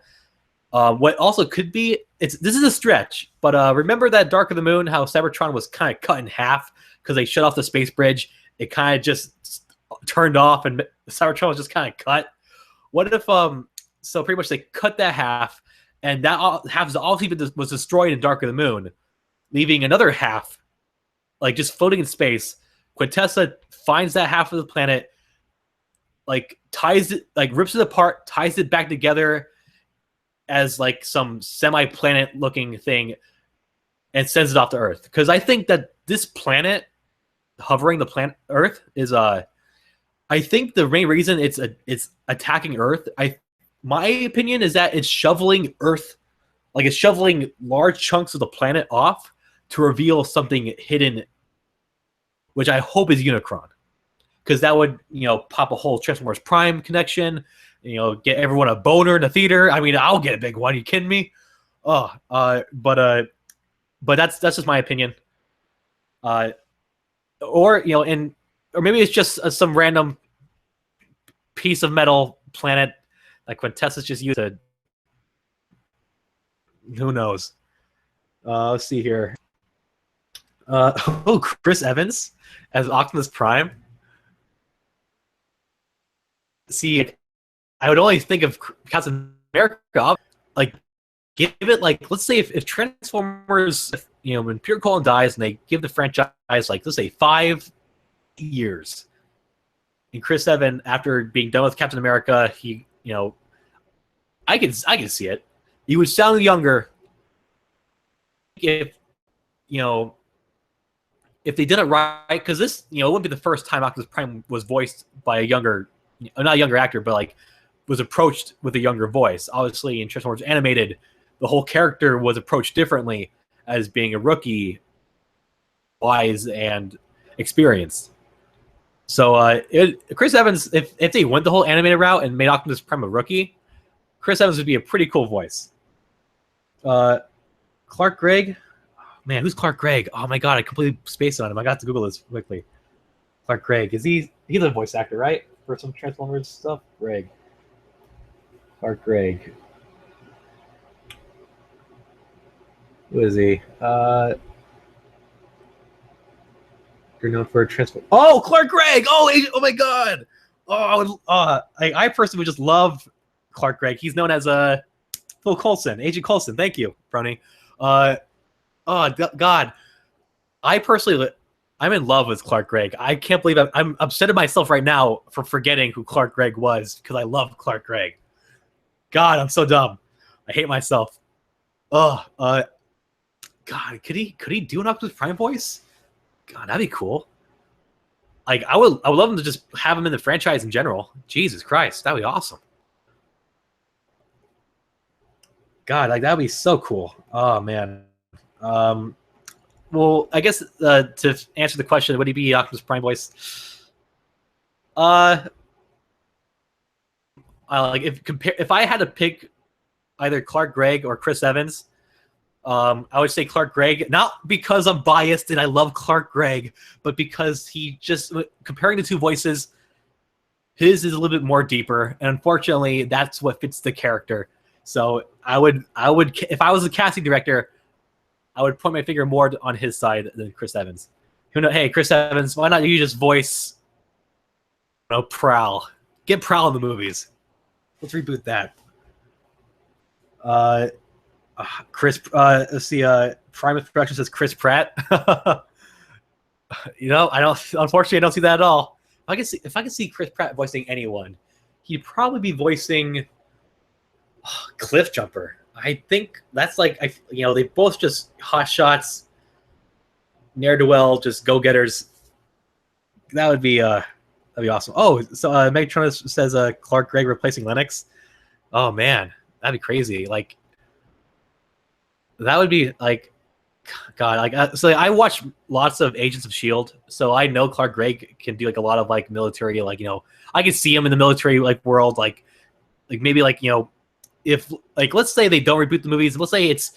What also could be, this is a stretch, but remember that Dark of the Moon, how Cybertron was kind of cut in half because they shut off the space bridge. It kind of just turned off, and Cybertron was just kind of cut. What if so pretty much they cut that half, and that half obviously was destroyed in Dark of the Moon, leaving another half just floating in space. Quintessa finds that half of the planet, ties it, rips it apart, ties it back together as some semi-planet looking thing, and sends it off to Earth. Because I think that this planet hovering the planet Earth is I think the main reason it's attacking Earth, my opinion is that it's shoveling Earth, it's shoveling large chunks of the planet off to reveal something hidden, which I hope is Unicron. because that would pop a whole Transformers Prime connection. Get everyone a boner in the theater. I mean, I'll get a big one. Are you kidding me? Oh, but that's just my opinion. Or maybe it's just some random piece of metal planet like when Tesla's just used a. Who knows? Let's see here. Chris Evans as Optimus Prime. See, I would only think of Captain America. Like, give it let's say if Transformers, when Peter Cullen dies and they give the franchise let's say 5 years, and Chris Evans after being done with Captain America, he I can see it. He would sound younger if if they did it right, because this it wouldn't be the first time Optimus Prime was voiced by a younger, not a younger actor, but was approached with a younger voice. Obviously, in Transformers Animated, the whole character was approached differently as being a rookie, wise and experienced. So Chris Evans, if they went the whole animated route and made Optimus Prime a rookie, Chris Evans would be a pretty cool voice. Clark Gregg, man, who's Clark Gregg? Oh my god, I completely spaced on him. I got to Google this quickly. Clark Gregg, he's a voice actor, right? For some Transformers stuff? Clark Gregg. Who is he? You're known for Transformers. Oh, Clark Gregg! Oh my god! I personally would just love Clark Gregg. He's known as Phil Coulson, Agent Coulson. Thank you, Brownie. God, I'm in love with Clark Gregg. I can't believe I'm upset at myself right now for forgetting who Clark Gregg was because I love Clark Gregg. God, I'm so dumb. I hate myself. God, could he do an Optimus Prime voice? God, that'd be cool. I would love him to just have him in the franchise in general. Jesus Christ, that'd be awesome. God, that'd be so cool. Oh man. Well, I guess to answer the question, would he be Optimus Prime voice? If I had to pick either Clark Gregg or Chris Evans, I would say Clark Gregg, not because I'm biased and I love Clark Gregg, but because he just, comparing the two voices, his is a little bit more deeper, and unfortunately, that's what fits the character. So I would, if I was a casting director, I would point my finger more on his side than Chris Evans. Hey, Chris Evans, why not you just voice, Prowl? Get Prowl in the movies. Let's reboot that. Let's see. Primus Production says Chris Pratt. I don't. Unfortunately, I don't see that at all. If I could see Chris Pratt voicing anyone, he'd probably be voicing Cliff Jumper. I think that's they both just hot shots, ne'er-do-well, just go-getters. That would be awesome. Oh, so Megatron says Clark Gregg replacing Lennox. Oh man, that'd be crazy. That would be God. So I watch lots of Agents of S.H.I.E.L.D., so I know Clark Gregg can do a lot of military. I can see him in the military world. Maybe if let's say they don't reboot the movies, let's say it's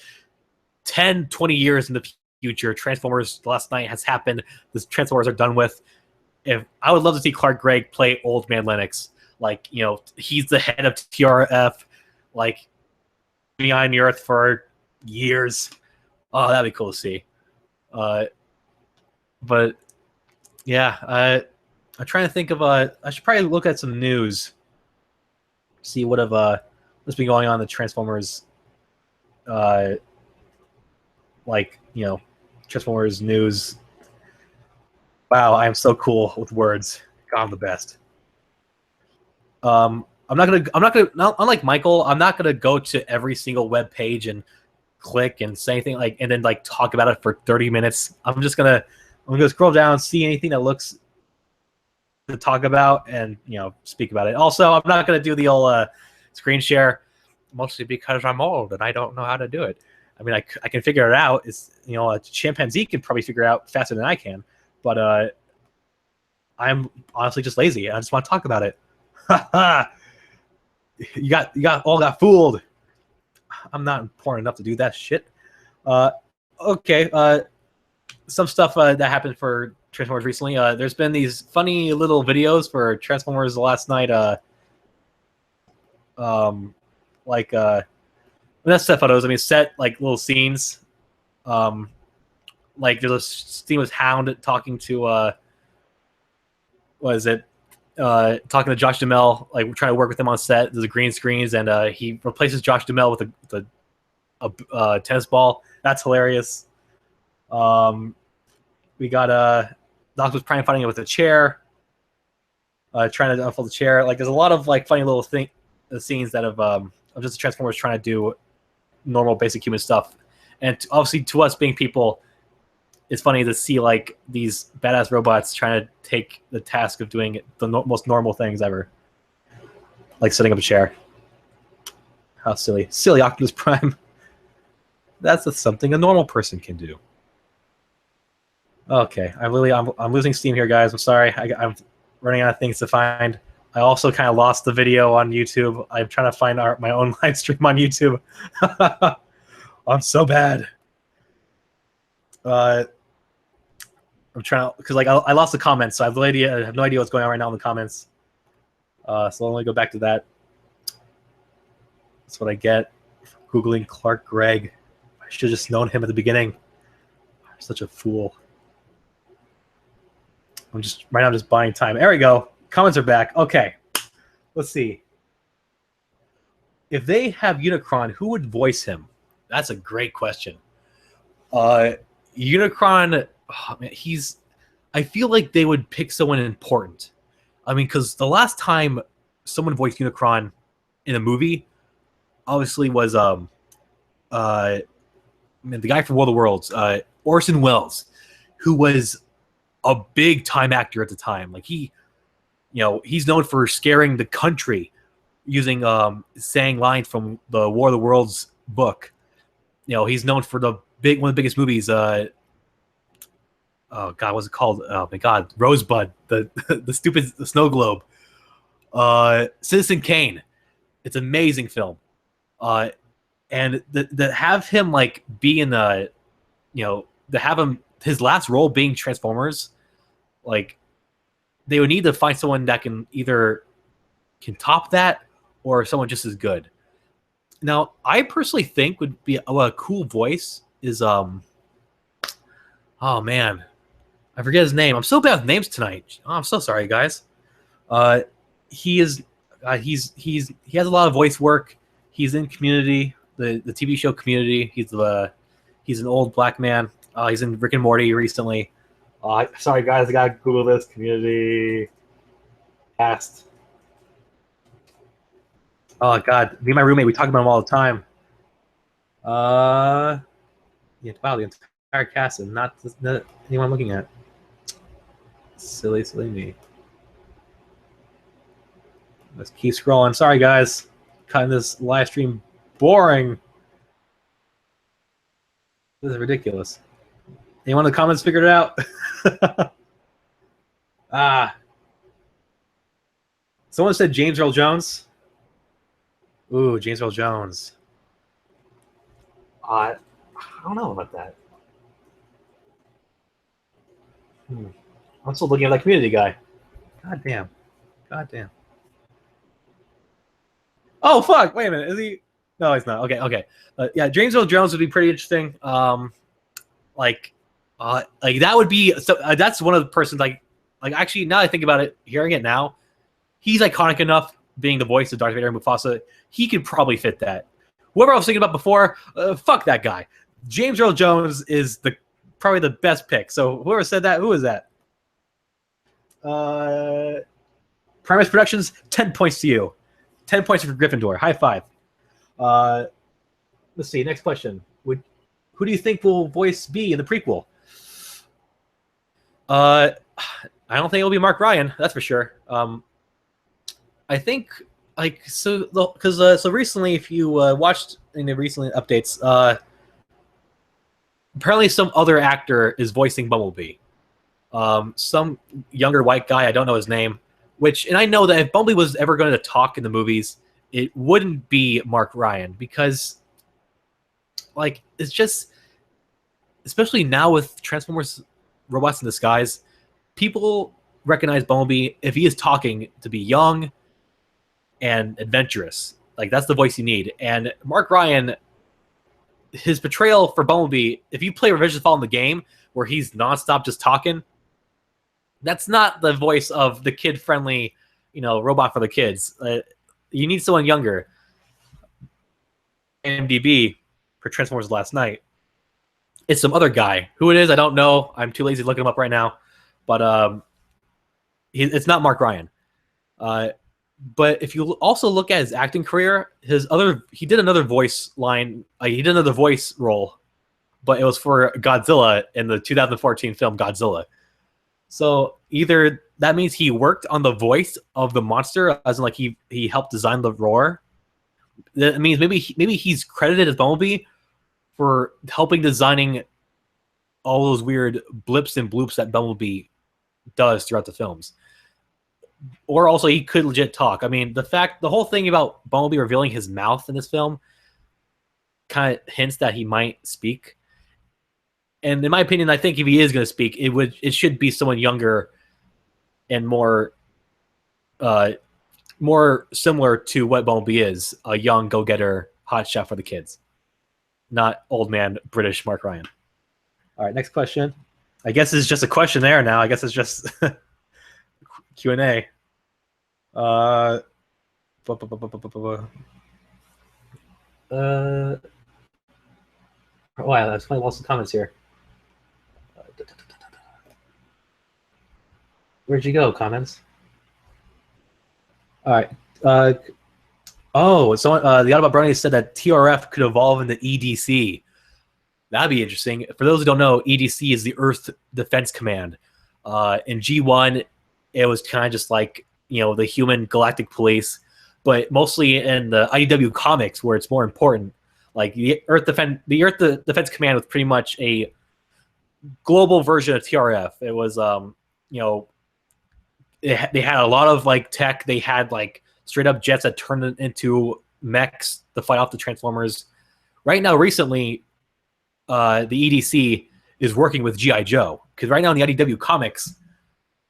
10, 20 years in the future, Transformers The Last Night has happened, the Transformers are done with. If I would love to see Clark Gregg play Old Man Lennox, he's the head of TRF, behind the Earth for years. Oh, that'd be cool to see. But yeah, I'm trying to think of I should probably look at some news, see what's been going on in the Transformers, Transformers news. Wow, I am so cool with words. God, I'm the best. I'm not gonna. Unlike Michael, I'm not gonna go to every single web page and click and say anything and then talk about it for 30 minutes. I'm gonna scroll down, see anything that looks to talk about, and speak about it. Also, I'm not gonna do the old screen share, mostly because I'm old and I don't know how to do it. I mean, I can figure it out. It's a chimpanzee can probably figure it out faster than I can, but I'm honestly just lazy. I just want to talk about it. you got fooled. I'm not important enough to do that shit. Okay. Some stuff that happened for Transformers recently. There's been these funny little videos for Transformers last night. That's set photos. I mean, set like little scenes. Like there's a scene with Hound talking to what is it? Talking to Josh Duhamel, like trying to work with him on set. There's a green screens, and he replaces Josh Duhamel with a tennis ball. That's hilarious. We got Optimus Prime fighting it with a chair, trying to unfold the chair. Like there's a lot of like funny little scenes that have of just the Transformers trying to do normal basic human stuff, and obviously to us being people, it's funny to see like these badass robots trying to take the task of doing the most normal things ever, like setting up a chair. How silly Optimus Prime. That's something a normal person can do. Okay, I'm losing steam here, guys. I'm sorry. I'm running out of things to find. I also kind of lost the video on YouTube. I'm trying to find my own live stream on YouTube. I'm so bad. I'm trying to, because like I lost the comments, so I have no idea what's going on right now in the comments. So let me go back to that. That's what I get for Googling Clark Gregg. I should have just known him at the beginning. I'm such a fool. I'm just buying time. There we go. Comments are back. Okay. Let's see. If they have Unicron, who would voice him? That's a great question. Unicron, oh man, I feel like they would pick someone important. I mean, because the last time someone voiced Unicron in a movie, obviously was the guy from World of Worlds, Orson Welles, who was a big time actor at the time. Like he's known for scaring the country using saying lines from the War of the Worlds book. He's known for one of the biggest movies. Oh God, what's it called? Oh my God, Rosebud, the stupid snow globe. Citizen Kane. It's an amazing film. And to have him like be in to have him his last role being Transformers, like they would need to find someone that can top that or someone just as good. Now, I personally think would be a cool voice is oh man, I forget his name. I'm so bad with names tonight. Oh, I'm so sorry, guys. He has a lot of voice work. He's in Community, the TV show Community. He's an old black man. He's in Rick and Morty recently. Sorry, guys, I gotta Google this. Community cast. Oh God, me and my roommate, we talk about him all the time. Wow, the entire cast is not anyone I'm looking at. Silly me. Let's keep scrolling. Sorry, guys, cutting this live stream boring. This is ridiculous. Anyone in the comments figured it out? Someone said James Earl Jones. Ooh, James Earl Jones. I don't know about that. I'm still looking at that Community guy. God damn. Oh fuck! Wait a minute. Is he? No, he's not. Okay. Yeah, James Earl Jones would be pretty interesting. Like that would be. So, that's one of the persons like actually now that I think about it, hearing it now, he's iconic enough being the voice of Darth Vader and Mufasa. He could probably fit that. Whoever I was thinking about before, fuck that guy. James Earl Jones is probably the best pick. So whoever said that, who is that? Primus Productions, 10 points to you. 10 points for Gryffindor. High five. Let's see. Next question. Who do you think will voice B in the prequel? I don't think it'll be Mark Ryan. That's for sure. I think so recently, if you watched in the recent updates, apparently some other actor is voicing Bumblebee. some younger white guy, I don't know his name, and I know that if Bumblebee was ever going to talk in the movies, it wouldn't be Mark Ryan, because like it's just, especially now with Transformers Robots in Disguise, people recognize Bumblebee if he is talking to be young and adventurous. Like that's the voice you need. And Mark Ryan, his portrayal for Bumblebee, if you play Revenge of the Fallen in the game where he's nonstop just talking, that's not the voice of the kid-friendly, robot for the kids. You need someone younger. IMDb for Transformers Last Night, it's some other guy. Who it is, I don't know. I'm too lazy to look him up right now. But it's not Mark Ryan. But if you also look at his acting career, he did another voice line. He did another voice role, but it was for Godzilla in the 2014 film Godzilla. So either that means he worked on the voice of the monster, as in like he helped design the roar. That means maybe he's credited as Bumblebee for helping designing all those weird blips and bloops that Bumblebee does throughout the films. Or also he could legit talk. I mean, the whole thing about Bumblebee revealing his mouth in this film kind of hints that he might speak. And in my opinion, I think if he is going to speak, it should be someone younger and more similar to what Bumblebee is, a young go-getter hotshot for the kids, not old man British Mark Ryan. All right, next question. I guess it's just a questionnaire now. I guess it's just Q&A. Wow, that's funny. Lots of comments here. Where'd you go, comments? All right. The Autobot Brownie said that TRF could evolve into EDC. That'd be interesting. For those who don't know, EDC is the Earth Defense Command. In G1, it was kind of just like, the human galactic police, but mostly in the IDW comics where it's more important. Like the Earth Defense Command was pretty much a global version of TRF. It was, they had a lot of like tech. They had like straight up jets that turned into mechs to fight off the Transformers. Right now, recently, the EDC is working with G.I. Joe, because right now in the IDW comics,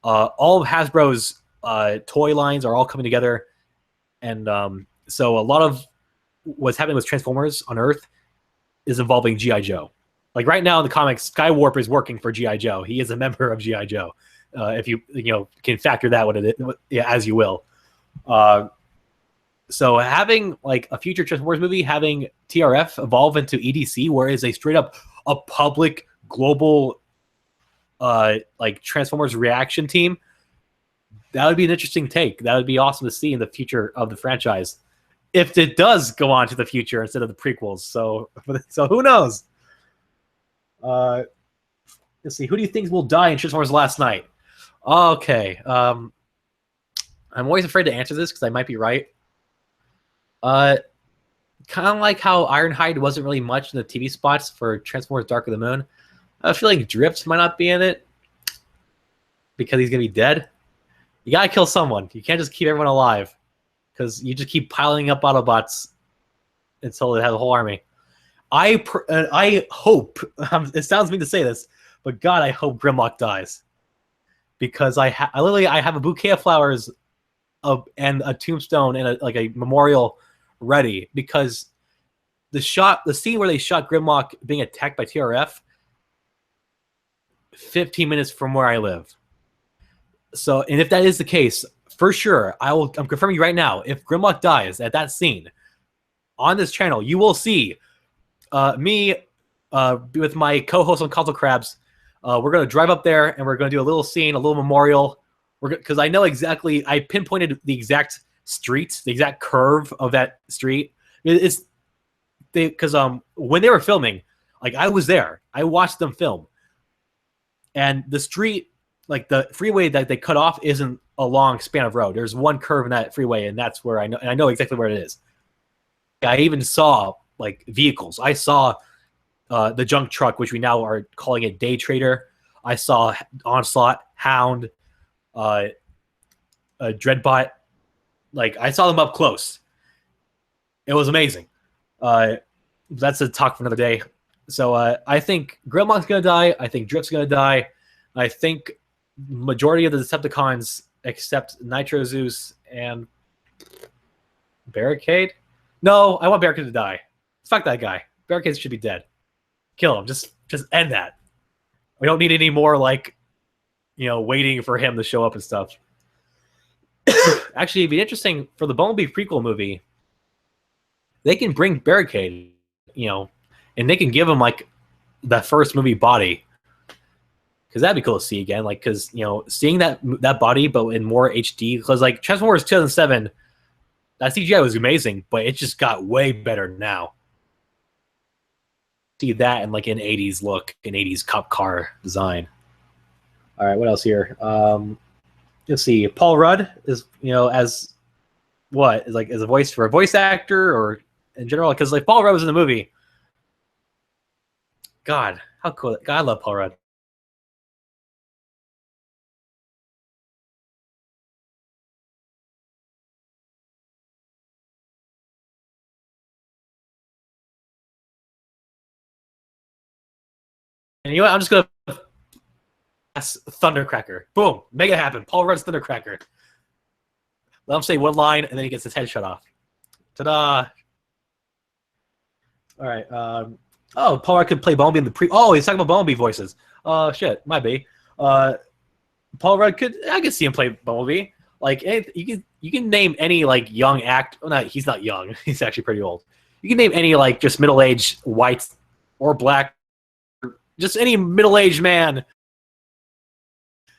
all of Hasbro's toy lines are all coming together, and so a lot of what's happening with Transformers on Earth is involving G.I. Joe. Like right now in the comics, Skywarp is working for G.I. Joe. He is a member of G.I. Joe. If you can factor that as you will. So having like a future Transformers movie, having TRF evolve into EDC, where it's a straight up a public global like Transformers reaction team, that would be an interesting take. That would be awesome to see in the future of the franchise, if it does go on to the future instead of the prequels. So who knows? Let's see. Who do you think will die in Transformers Last Night? Okay. I'm always afraid to answer this because I might be right. Kind of like how Ironhide wasn't really much in the TV spots for Transformers Dark of the Moon. I feel like Drift might not be in it because he's going to be dead. You got to kill someone. You can't just keep everyone alive, because you just keep piling up Autobots until it has a whole army. I hope, it sounds mean to say this, but God, I hope Grimlock dies. Because I have a bouquet of flowers and a tombstone and a memorial ready, because the scene where they shot Grimlock being attacked by TRF, 15 minutes from where I live. So, and if that is the case, for sure, I'm confirming you right now, if Grimlock dies at that scene on this channel, you will see me with my co-host on Console Crabs. We're going to drive up there and we're going to do a little scene, a little memorial. Because I know exactly, I pinpointed the exact street, the exact curve of that street. Because when they were filming, like I was there, I watched them film, and the street, like the freeway that they cut off, isn't a long span of road. There's one curve in that freeway, and that's where I know exactly where it is. I even saw like vehicles. I saw the junk truck, which we now are calling it Day Trader. I saw Onslaught, Hound, Dreadbot. Like, I saw them up close. It was amazing. That's a talk for another day. So I think Grillmonk's gonna die. I think Drift's gonna die. I think majority of the Decepticons, except Nitro Zeus and Barricade. No, I want Barricade to die. Fuck that guy. Barricade should be dead. Kill him. Just end that. We don't need any more like, waiting for him to show up and stuff. Actually, it'd be interesting for the Bumblebee prequel movie. They can bring Barricade, and they can give him like the first movie body, because that'd be cool to see again. Like, because seeing that body but in more HD, because like Transformers 2007, that CGI was amazing, but it just got way better now. See that and like an 80s look, an 80s cop car design. All right, what else here? Let's see. Paul Rudd is as what is like as a voice for a voice actor or in general, because like Paul Rudd was in the movie. God, how cool! God, I love Paul Rudd. And you know what? I'm just gonna Thundercracker. Boom, make it happen. Paul Rudd's Thundercracker. Let him say one line, and then he gets his head shut off. Ta-da! All right. Oh, Paul Rudd could play Bumblebee in the pre. Oh, he's talking about Bumblebee voices. Shit, might be. Paul Rudd could. I could see him play Bumblebee. Like, you can name any like young act. Oh, no, he's not young. He's actually pretty old. You can name any like just middle-aged white or black, just any middle-aged man.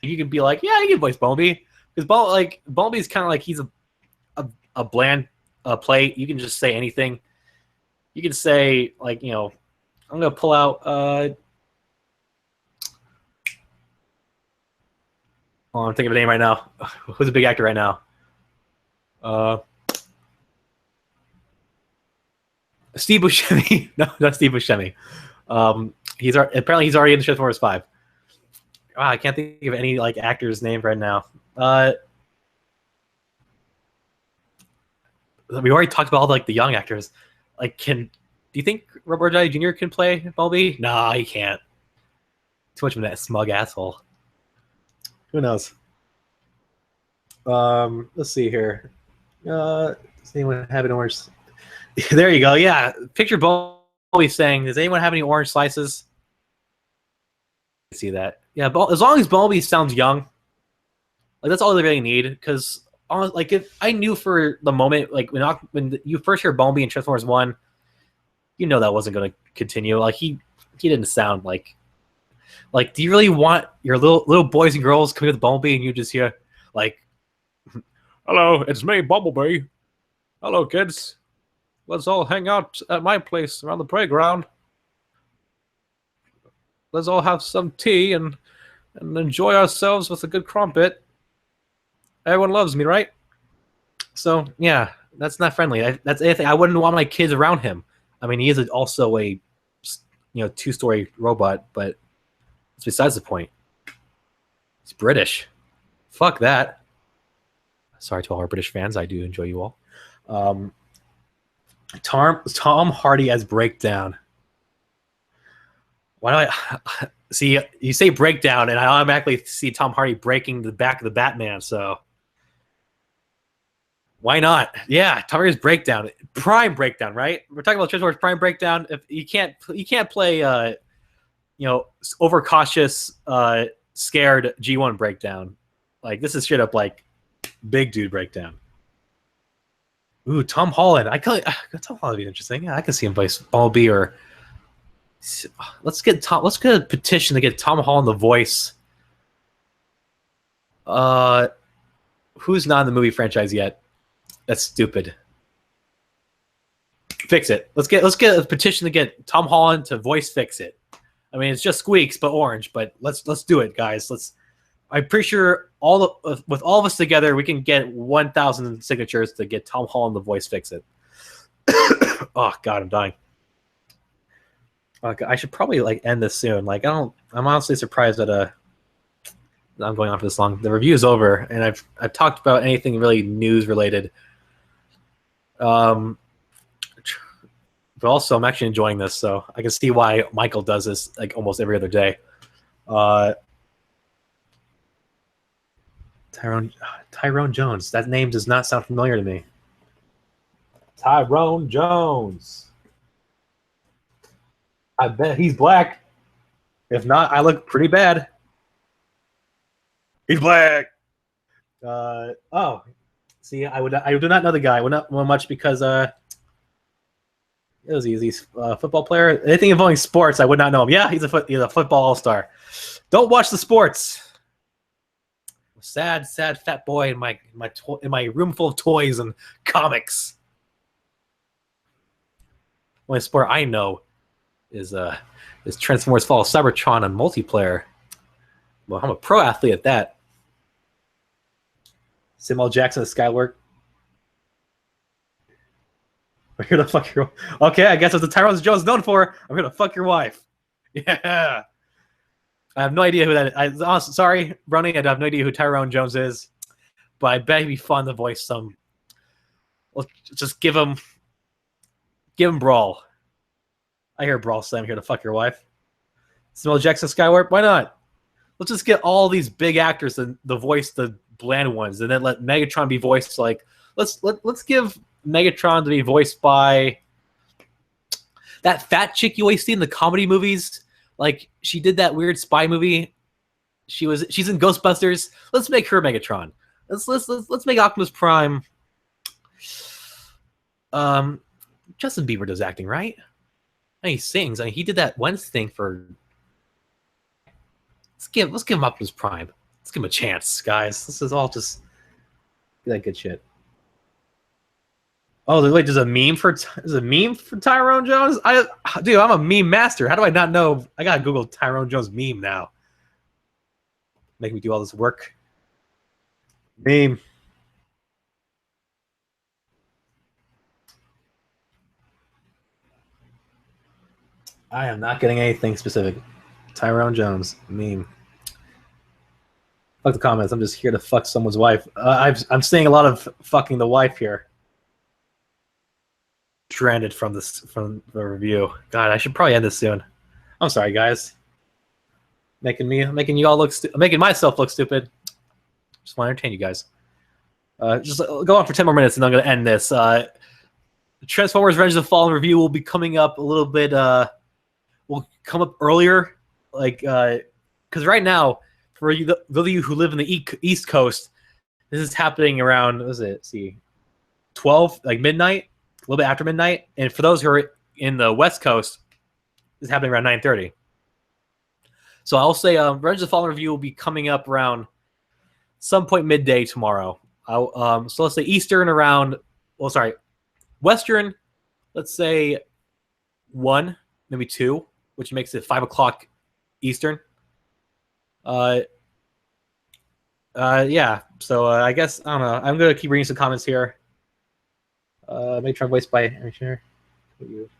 You can be like, yeah, you can voice Bumblebee, because Bumblebee's kind of like he's a bland play. You can just say anything. You can say like I'm gonna pull out. I'm thinking of a name right now. Who's a big actor right now? Steve Buscemi. No, not Steve Buscemi. Apparently he's already in the Transformers 5. Wow, I can't think of any like actor's name right now. We already talked about all the young actors. Like, do you think Robert Downey Jr. can play Bumblebee? No, he can't. Too much of that smug asshole. Who knows? Let's see here. Does anyone have any orange? There you go. Yeah, picture Bumblebee saying, "Does anyone have any orange slices?" See that? Yeah, as long as Bumblebee sounds young, like that's all they really need. Because like, if I knew for the moment, like when you first hear Bumblebee in Transformers 1, that wasn't going to continue. Like he didn't sound like. Do you really want your little boys and girls coming with Bumblebee and you just hear like, "Hello, it's me, Bumblebee. Hello, kids. Let's all hang out at my place around the playground. Let's all have some tea and enjoy ourselves with a good crumpet. Everyone loves me, right?" So yeah, that's not friendly. That's anything. I wouldn't want my kids around him. I mean, he is also a 2-story robot, but it's besides the point. He's British. Fuck that. Sorry to all our British fans. I do enjoy you all. Tom Hardy as Breakdown. Why do I see? You say Breakdown, and I automatically see Tom Hardy breaking the back of the Batman. So why not? Yeah, Tom Hardy's Breakdown, Prime Breakdown, right? We're talking about Transformers Prime Breakdown. If you can't play, overcautious, scared G1 Breakdown. Like, this is straight up like big dude Breakdown. Ooh, Tom Holland. Tom Holland would be interesting. Yeah, I can see him play Bumblebee, or let's get a petition to get Tom Holland the voice. Who's not in the movie franchise yet? That's stupid. Fix it. Let's get a petition to get Tom Holland to voice Fix It. I mean, it's just Squeaks but orange, but let's do it, guys. I'm pretty sure with all of us together, we can get 1,000 signatures to get Tom Holland the voice Fix It. Oh God, I'm dying. Like, I should probably like end this soon. Like, I'm honestly surprised that I'm going on for this long. The review is over, and I've talked about anything really news related. But also I'm actually enjoying this, so I can see why Michael does this like almost every other day. Tyrone Jones. That name does not sound familiar to me. Tyrone Jones. I bet he's black. If not, I look pretty bad. He's black. Oh, see, I do not know the guy. I would not know much because it was easy. Football player. Anything involving sports, I would not know him. Yeah, he's a football all-star. Don't watch the sports. Sad fat boy in my room full of toys and comics. Only sport I know is Transformers Fall of Cybertron on multiplayer. Well, I'm a pro athlete at that. Samuel Jackson of Skywork. I'm here to fuck your. Okay, I guess that's what Tyrone Jones known for. I'm here to fuck your wife. Yeah. I have no idea who that is. Honestly, sorry, Brony, I have no idea who Tyrone Jones is, but I bet he'd be fun to voice some. Let's just give him Brawl. I hear Brawl say I'm here to fuck your wife. Samuel Jackson Skywarp, why not? Let's just get all these big actors and the voice the bland ones, and then let Megatron be voiced like let's give Megatron to be voiced by that fat chick you always see in the comedy movies. Like she did that weird spy movie. She's in Ghostbusters. Let's make her Megatron. Let's make Optimus Prime. Justin Bieber does acting, right? And he sings. I mean, he did that Wednesday thing for. Let's give him Optimus Prime. Let's give him a chance, guys. This is all just that good shit. Oh, wait, there's a meme for Tyrone Jones? Dude, I'm a meme master. How do I not know? I gotta Google Tyrone Jones meme now. Make me do all this work. Meme. I am not getting anything specific. Tyrone Jones meme. Fuck the comments. I'm just here to fuck someone's wife. I'm seeing a lot of fucking the wife here. Stranded from the review. God, I should probably end this soon. I'm sorry, guys. Making you all look making myself look stupid. Just want to entertain you guys. Just go on for 10 more minutes, and I'm gonna end this. Transformers: Revenge of the Fallen review will be coming up a little bit. Will come up earlier, like because right now, for those of you who live in the East Coast, this is happening around. What is it? Let's see, 12, like midnight. A little bit after midnight, and for those who are in the West Coast, it's happening around 9:30. So I'll say Revenge of the Fallen review will be coming up around some point midday tomorrow. So let's say Eastern around, Western, let's say 1, maybe 2, which makes it 5 o'clock Eastern. Yeah. So I guess I don't know. I'm gonna keep reading some comments here. Megatron voiced by Amy Sher. Is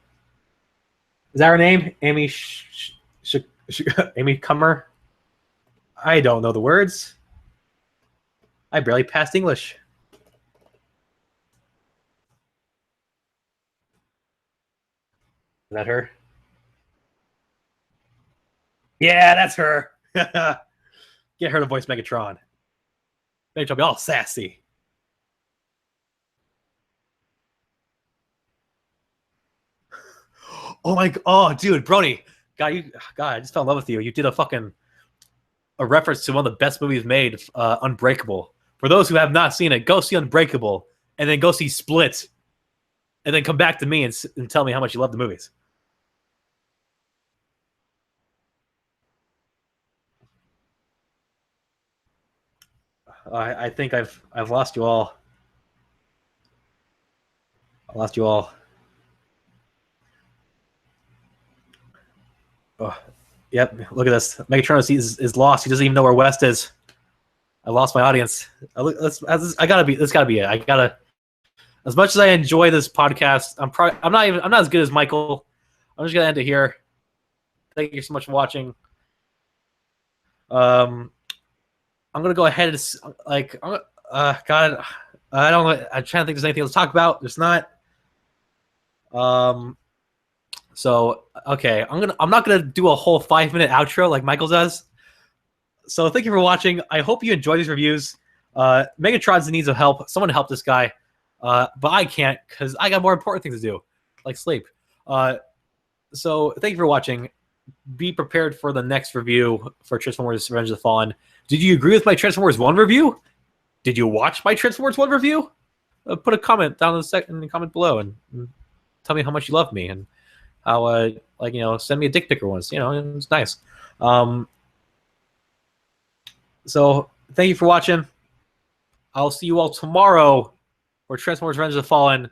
that her name? Amy Amy Cummer? I don't know the words. I barely passed English. Is that her? Yeah, that's her. Get her to voice Megatron. Megatron be all sassy. Oh my! Oh, dude, Brony, God, I just fell in love with you. You did a reference to one of the best movies made, Unbreakable. For those who have not seen it, go see Unbreakable, and then go see Split, and then come back to me and tell me how much you love the movies. I think I've lost you all. I lost you all. Oh, yep. Look at this. Megatron is lost. He doesn't even know where West is. I lost my audience. This gotta be it. I gotta. As much as I enjoy this podcast, I'm not as good as Michael. I'm just gonna end it here. Thank you so much for watching. I'm gonna go ahead and like, God, I don't know. I'm trying to think. There's anything else to talk about? There's not. So okay, I'm not gonna do a whole 5-minute outro like Michael does. So thank you for watching. I hope you enjoyed these reviews. Megatron's in need of help. Someone help this guy. But I can't because I got more important things to do, like sleep. So thank you for watching. Be prepared for the next review for Transformers Revenge of the Fallen. Did you agree with my Transformers 1 review? Did you watch my Transformers 1 review? Put a comment down in the comment below and tell me how much you love me and how, like, you know, send me a dick pic once. You know, it's nice. So thank you for watching. I'll see you all tomorrow for Transformers Revenge of the Fallen.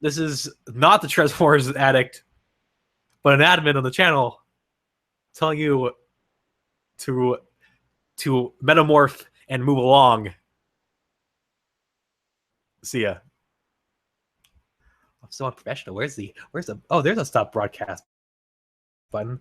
This is not the Transformers Addict, but an admin on the channel telling you to metamorph and move along. See ya. I'm so unprofessional. Where's the oh, there's a stop broadcast button.